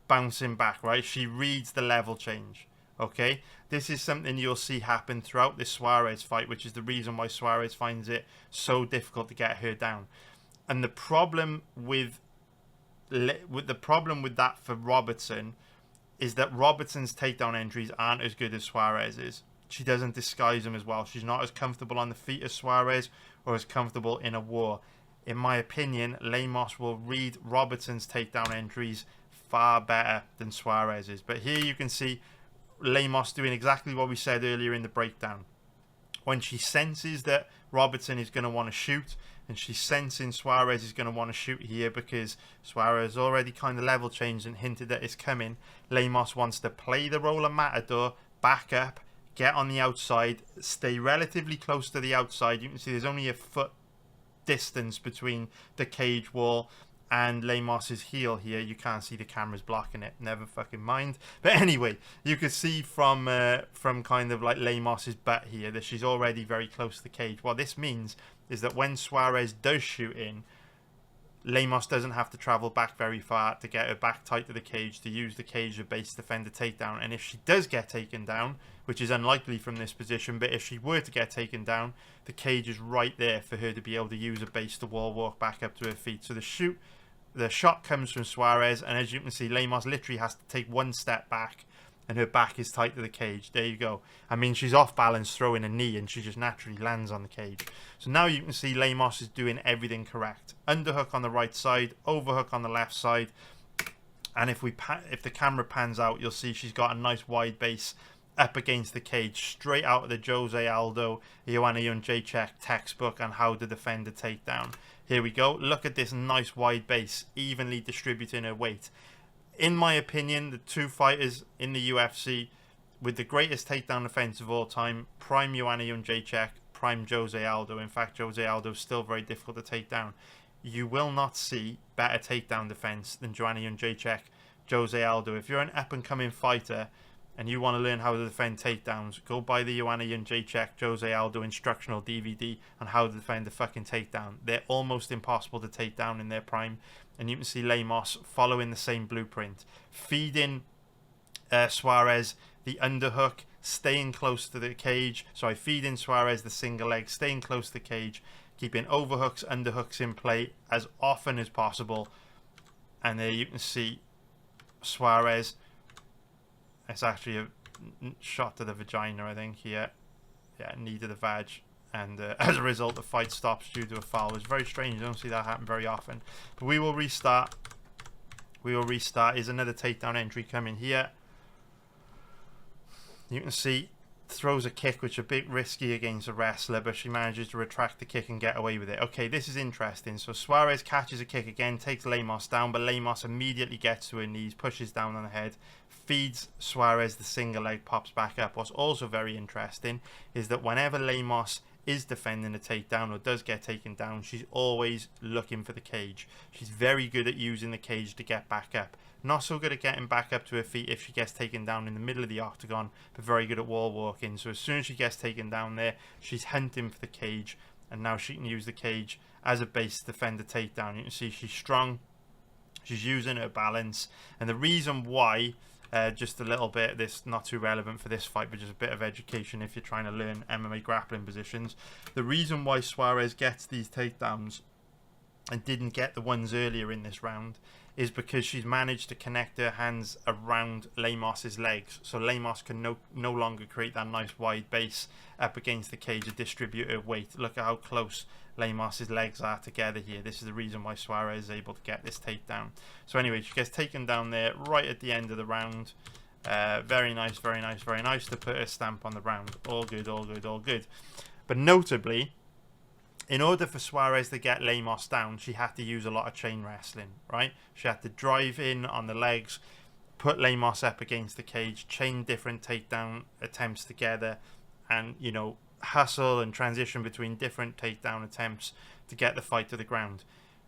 bouncing back, right? She reads the level change. Okay, this is something you'll see happen throughout this Suarez fight, which is the reason why Suarez finds it so difficult to get her down. And the problem with that for Robertson is that Robertson's takedown entries aren't as good as Suarez's. She doesn't disguise them as well. She's not as comfortable on the feet as Suarez or as comfortable in a war. In my opinion, Lemos will read Robertson's takedown entries far better than Suarez's. But here you can see Lemos doing exactly what we said earlier in the breakdown. When she senses that Robertson is going to want to shoot, and she's sensing Suarez is going to want to shoot here because Suarez already kind of level changed and hinted that it's coming, Lemos wants to play the role of Matador, back up, get on the outside, stay relatively close to the outside. You can see there's only a foot distance between the cage wall and Lemos's heel here. You can't see the cameras blocking it, never fucking mind. But anyway, you can see from kind of like Lemos's butt here that she's already very close to the cage. What this means is that when Suarez does shoot in, Lemos doesn't have to travel back very far to get her back tight to the cage to use the cage to base defend a takedown. And if she does get taken down, which is unlikely from this position, but if she were to get taken down, the cage is right there for her to be able to use a base to wall walk back up to her feet. So the shot comes from Suarez, and as you can see, Lemos literally has to take one step back and her back is tight to the cage. There you go. I mean, she's off balance throwing a knee and she just naturally lands on the cage. So now you can see Lemos is doing everything correct. Underhook on the right side, overhook on the left side. And if the camera pans out, you'll see she's got a nice wide base up against the cage, straight out of the Jose Aldo, Joanna Jędrzejczyk textbook on how to defend a takedown. Here we go. Look at this nice wide base, evenly distributing her weight. In my opinion, the two fighters in the UFC with the greatest takedown defense of all time, prime Joanna Jędrzejczyk, prime Jose Aldo. In fact, Jose Aldo is still very difficult to take down. You will not see better takedown defense than Joanna Jędrzejczyk, Jose Aldo. If you're an up-and-coming fighter and you want to learn how to defend takedowns, go buy the Joanna Jędrzejczyk, Jose Aldo instructional DVD on how to defend a fucking takedown. They're almost impossible to take down in their prime. And you can see Lemos following the same blueprint. Feeding Suarez the underhook, staying close to the cage. Sorry, feeding Suarez the single leg, staying close to the cage, keeping overhooks, underhooks in play as often as possible. And there you can see Suarez. It's actually a shot to the vagina, I think, here. Yeah, knee to the vag. and as a result the fight stops due to a foul. It's very strange, you don't see that happen very often. But we will restart. Here's another takedown entry coming here. You can see throws a kick which is a bit risky against a wrestler, but she manages to retract the kick and get away with it. Okay, this is interesting. So Suarez catches a kick again, takes Lemos down, but Lemos immediately gets to her knees, pushes down on the head, feeds Suarez the single leg, pops back up. What's also very interesting is that whenever Lemos is defending a takedown or does get taken down, she's always looking for the cage. She's very good at using the cage to get back up. Not so good at getting back up to her feet if she gets taken down in the middle of the octagon, but very good at wall walking. So as soon as she gets taken down there, she's hunting for the cage, and now she can use the cage as a base to defend the takedown. You can see she's strong, she's using her balance, and the reason why, just a little bit, this not too relevant for this fight, but just a bit of education if you're trying to learn MMA grappling positions. The reason why Suarez gets these takedowns and didn't get the ones earlier in this round is because she's managed to connect her hands around Lemos's legs, so Lemos can no longer create that nice wide base up against the cage to distribute her weight. Look at how close Lemos's legs are together here. This is the reason why Suarez is able to get this takedown. So anyway, she gets taken down there right at the end of the round. Very nice, very nice, very nice to put her stamp on the round. All good, all good, all good. But notably, in order for Suarez to get Lemos down, she had to use a lot of chain wrestling, right? She had to drive in on the legs, put Lemos up against the cage, chain different takedown attempts together, and, you know, hustle and transition between different takedown attempts to get the fight to the ground.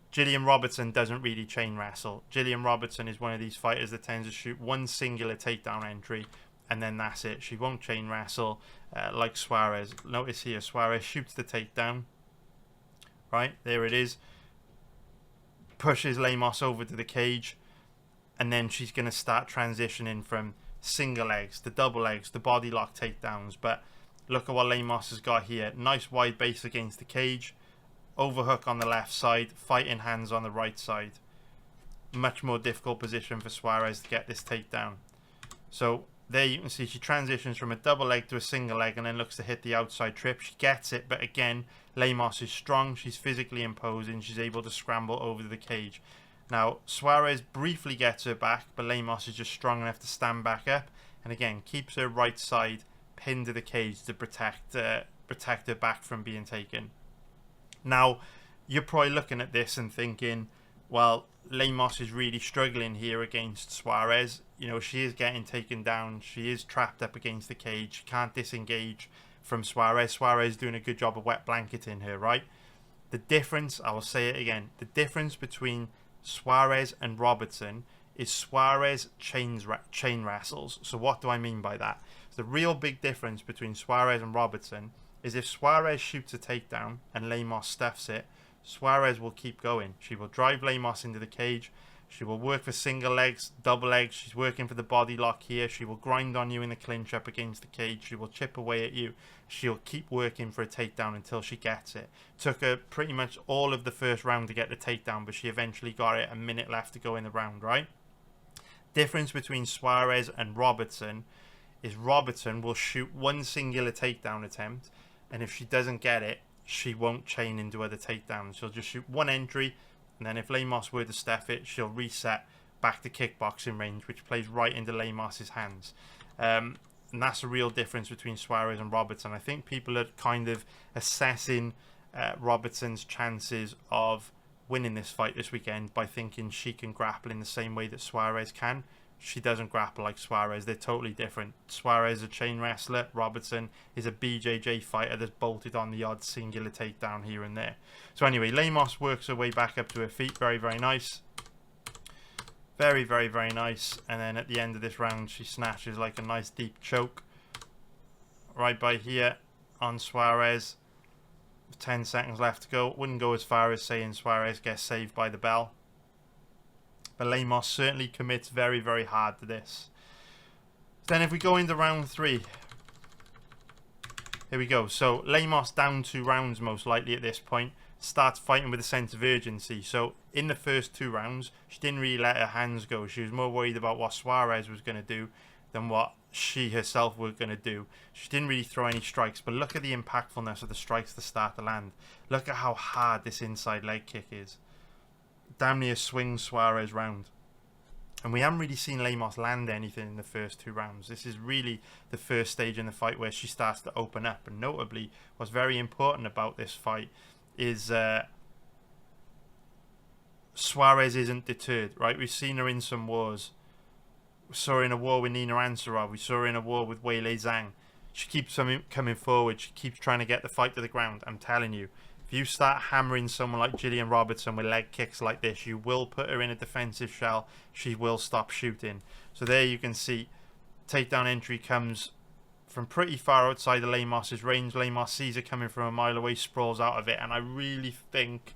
Gillian Robertson doesn't really chain wrestle. Gillian Robertson is one of these fighters that tends to shoot one singular takedown entry, and then that's it. She won't chain wrestle like Suarez. Notice here, Suarez shoots the takedown. Right, there it is. Pushes Lemos over to the cage, and then she's going to start transitioning from single legs to double legs to body lock takedowns. But look at what Lemos has got here. Nice wide base against the cage, overhook on the left side, fighting hands on the right side. Much more difficult position for Suarez to get this takedown. So there you can see she transitions from a double leg to a single leg and then looks to hit the outside trip. She gets it, but again, Lemos is strong, she's physically imposing, she's able to scramble over the cage. Now, Suarez briefly gets her back, but Lemos is just strong enough to stand back up, and again, keeps her right side pinned to the cage to protect her back from being taken. Now, you're probably looking at this and thinking, well, Lemos is really struggling here against Suarez. You know, she is getting taken down, she is trapped up against the cage, she can't disengage from Suarez. Suarez doing a good job of wet blanketing her, right? The difference, I will say it again, the difference between Suarez and Robertson is Suarez chain wrestles. So what do I mean by that? The real big difference between Suarez and Robertson is if Suarez shoots a takedown and Lemos stuffs it, Suarez will keep going. She will drive Lemos into the cage. She will work for single legs, double legs. She's working for the body lock here. She will grind on you in the clinch up against the cage. She will chip away at you. She'll keep working for a takedown until she gets it. Took her pretty much all of the first round to get the takedown, but she eventually got it. A minute left to go in the round, right? Difference between Suarez and Robertson is Robertson will shoot one singular takedown attempt, and if she doesn't get it, she won't chain into other takedowns. She'll just shoot one entry, and then if Lemos were to stuff it, she'll reset back to kickboxing range, which plays right into Lemos's hands. And that's the real difference between Suarez and Robertson. I think people are kind of assessing Robertson's chances of winning this fight this weekend by thinking she can grapple in the same way that Suarez can. She doesn't grapple like Suarez. They're totally different. Suarez is a chain wrestler. Robertson is a BJJ fighter that's bolted on the odd singular takedown here and there. So anyway, Lemos works her way back up to her feet. Very, very nice. Very, very, very nice. And then at the end of this round, she snatches like a nice deep choke right by here on Suarez. 10 seconds left to go. Wouldn't go as far as saying Suarez gets saved by the bell. But Lemos certainly commits very, very hard to this. Then if we go into round 3. Here we go. So Lemos down 2 rounds most likely at this point. Starts fighting with a sense of urgency. So in the first 2 rounds, she didn't really let her hands go. She was more worried about what Suarez was going to do than what she herself were going to do. She didn't really throw any strikes, but look at the impactfulness of the strikes to start the land. Look at how hard this inside leg kick is. Damn near swings Suarez round. And we haven't really seen Lemos land anything in the first 2 rounds. This is really the first stage in the fight where she starts to open up. And notably, what's very important about this fight is Suarez isn't deterred, right? We've seen her in some wars. We saw her in a war with Nina Ansarov. We saw her in a war with Weili Zhang. She keeps coming forward. She keeps trying to get the fight to the ground. I'm telling you, if you start hammering someone like Gillian Robertson with leg kicks like this, you will put her in a defensive shell. She will stop shooting. So there you can see takedown entry comes from pretty far outside the Lemos' range. Lemos sees it coming from a mile away, sprawls out of it, and I really think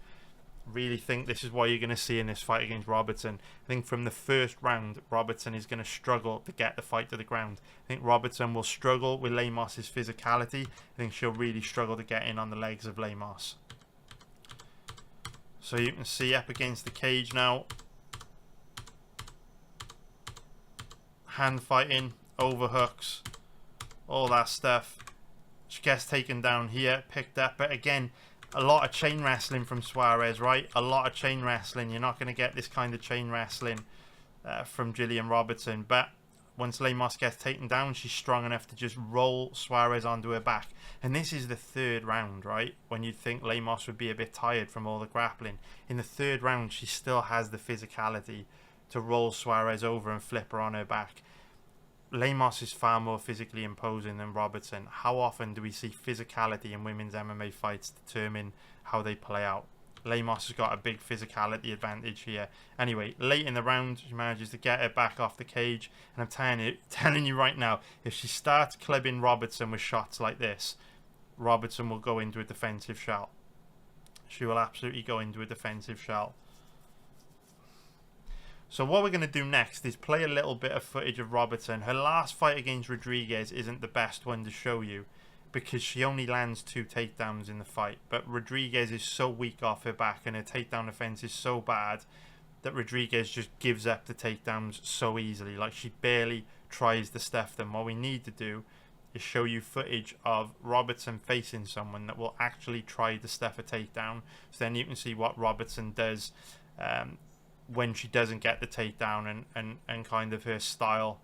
this is what you're going to see in this fight against Robertson. I think from the first round, Robertson is going to struggle to get the fight to the ground. I think Robertson will struggle with Lemos' physicality. I think she'll really struggle to get in on the legs of Lemos. So you can see up against the cage now. Hand fighting, overhooks, all that stuff. She gets taken down here, picked up, but again, a lot of chain wrestling from Suarez, right? A lot of chain wrestling. You're not going to get this kind of chain wrestling from Gillian Robertson. But once Lemos gets taken down, she's strong enough to just roll Suarez onto her back. And this is the 3rd round, right? When you'd think Lemos would be a bit tired from all the grappling. In the 3rd round, she still has the physicality to roll Suarez over and flip her on her back. Lemos is far more physically imposing than Robertson. How often do we see physicality in women's MMA fights determine how they play out? Lemos has got a big physicality advantage here. Anyway, late in the round, she manages to get her back off the cage. And I'm telling you right now, if she starts clubbing Robertson with shots like this, Robertson will go into a defensive shell. She will absolutely go into a defensive shell. So what we're going to do next is play a little bit of footage of Robertson. Her last fight against Rodriguez isn't the best one to show you because she only lands 2 takedowns in the fight. But Rodriguez is so weak off her back and her takedown defense is so bad that Rodriguez just gives up the takedowns so easily. Like, she barely tries to stuff them. What we need to do is show you footage of Robertson facing someone that will actually try to stuff a takedown. So then you can see what Robertson does when she doesn't get the takedown and kind of her style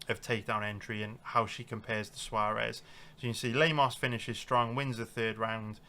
of takedown entry and how she compares to Suarez. So you can see Lemos finishes strong, wins the 3rd round.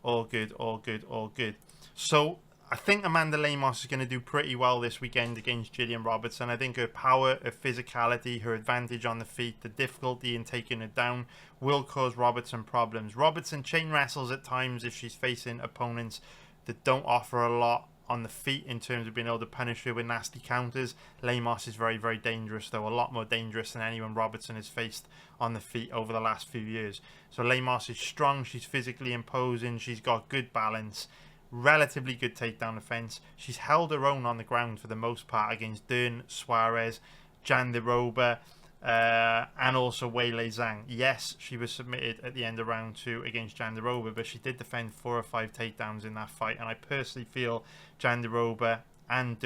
All good, all good, all good. So I think Amanda Lemos is going to do pretty well this weekend against Gillian Robertson. I think her power, her physicality, her advantage on the feet, the difficulty in taking her down will cause Robertson problems. Robertson chain wrestles at times if she's facing opponents that don't offer a lot on the feet in terms of being able to punish her with nasty counters. Lemos is very, very dangerous, though. A lot more dangerous than anyone Robertson has faced on the feet over the last few years. So Lemos is strong. She's physically imposing. She's got good balance. Relatively good takedown defense. She's held her own on the ground for the most part against Dern, Suarez, Jandiroba, and also Weili Zhang. Yes, she was submitted at the end of round 2 against Jandiroba, but she did defend 4 or 5 takedowns in that fight, and I personally feel Jandiroba and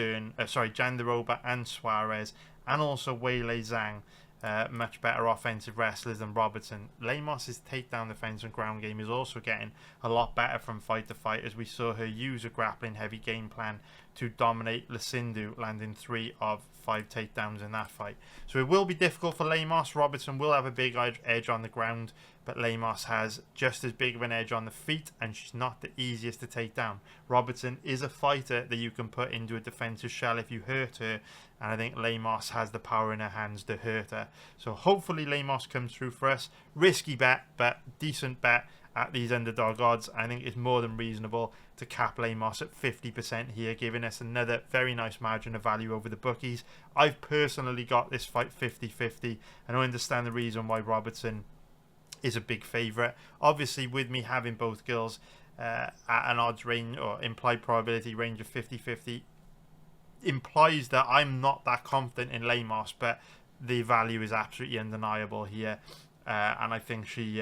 Suarez and also Weili Zhang much better offensive wrestlers than Robertson. Lemos' takedown defense and ground game is also getting a lot better from fight to fight, as we saw her use a grappling heavy game plan to dominate Lucindu, landing 3 of 5 takedowns in that fight. So it will be difficult for Lemos. Robertson will have a big edge on the ground, but Lemos has just as big of an edge on the feet, and she's not the easiest to take down. Robertson is a fighter that you can put into a defensive shell if you hurt her, and I think Lemos has the power in her hands to hurt her. So hopefully Lemos comes through for us. Risky bet, but decent bet at these underdog odds. I think it's more than reasonable to cap Lemos at 50% here, giving us another very nice margin of value over the bookies. I've personally got this fight 50-50, and I understand the reason why Robertson is a big favourite. Obviously, with me having both girls at an odds range or implied probability range of 50-50 implies that I'm not that confident in Lemos, but the value is absolutely undeniable here, and I think she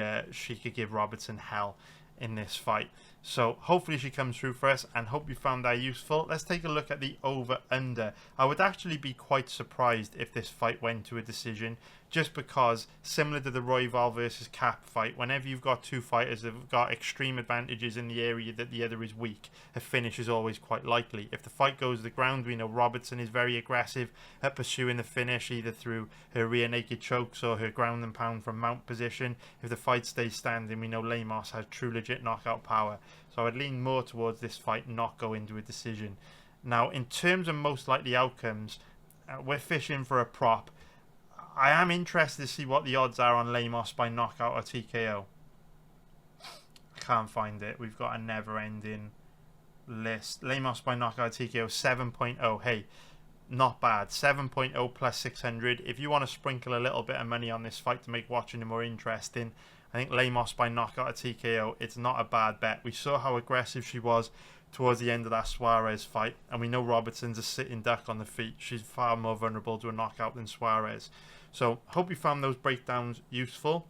could give Robertson hell in this fight. So hopefully she comes through for us, and hope you found that useful. Let's take a look at the over-under. I would actually be quite surprised if this fight went to a decision, just because, similar to the Royval versus Kape fight, whenever you've got two fighters that have got extreme advantages in the area that the other is weak, a finish is always quite likely. If the fight goes to the ground, we know Robertson is very aggressive at pursuing the finish, either through her rear naked chokes or her ground and pound from mount position. If the fight stays standing, we know Lemos has true legit knockout power. So I would lean more towards this fight not going to a decision. Now, in terms of most likely outcomes, we're fishing for a prop. I am interested to see what the odds are on Lemos by knockout or TKO. I can't find it. We've got a never-ending list. Lemos by knockout or TKO 7.0. Hey, not bad. 7.0 plus 600. If you want to sprinkle a little bit of money on this fight to make watching it more interesting, I think Lemos by knockout or TKO, it's not a bad bet. We saw how aggressive she was towards the end of that Suarez fight, and we know Robertson's a sitting duck on the feet. She's far more vulnerable to a knockout than Suarez. So hope you found those breakdowns useful.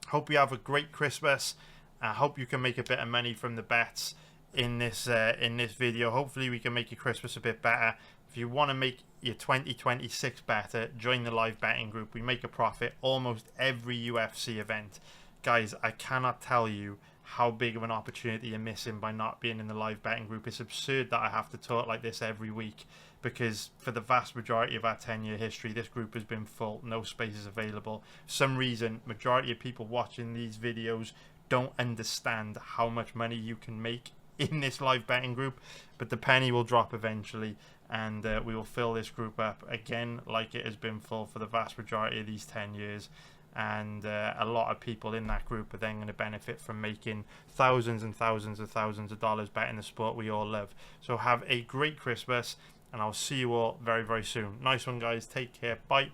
Hope you have a great Christmas. I hope you can make a bit of money from the bets in this video. Hopefully we can make your Christmas a bit better. If you want to make your 2026 better, join the live betting group. We make a profit almost every UFC event. Guys, I cannot tell you how big of an opportunity you're missing by not being in the live betting group. It's absurd that I have to talk like this every week, because for the vast majority of our 10-year history, this group has been full, no spaces available. For some reason, majority of people watching these videos don't understand how much money you can make in this live betting group, but the penny will drop eventually, and we will fill this group up again like it has been full for the vast majority of these 10 years. And a lot of people in that group are then going to benefit from making thousands and thousands and thousands of dollars betting the sport we all love. So have a great Christmas, and I'll see you all very, very soon. Nice one, guys. Take care. Bye.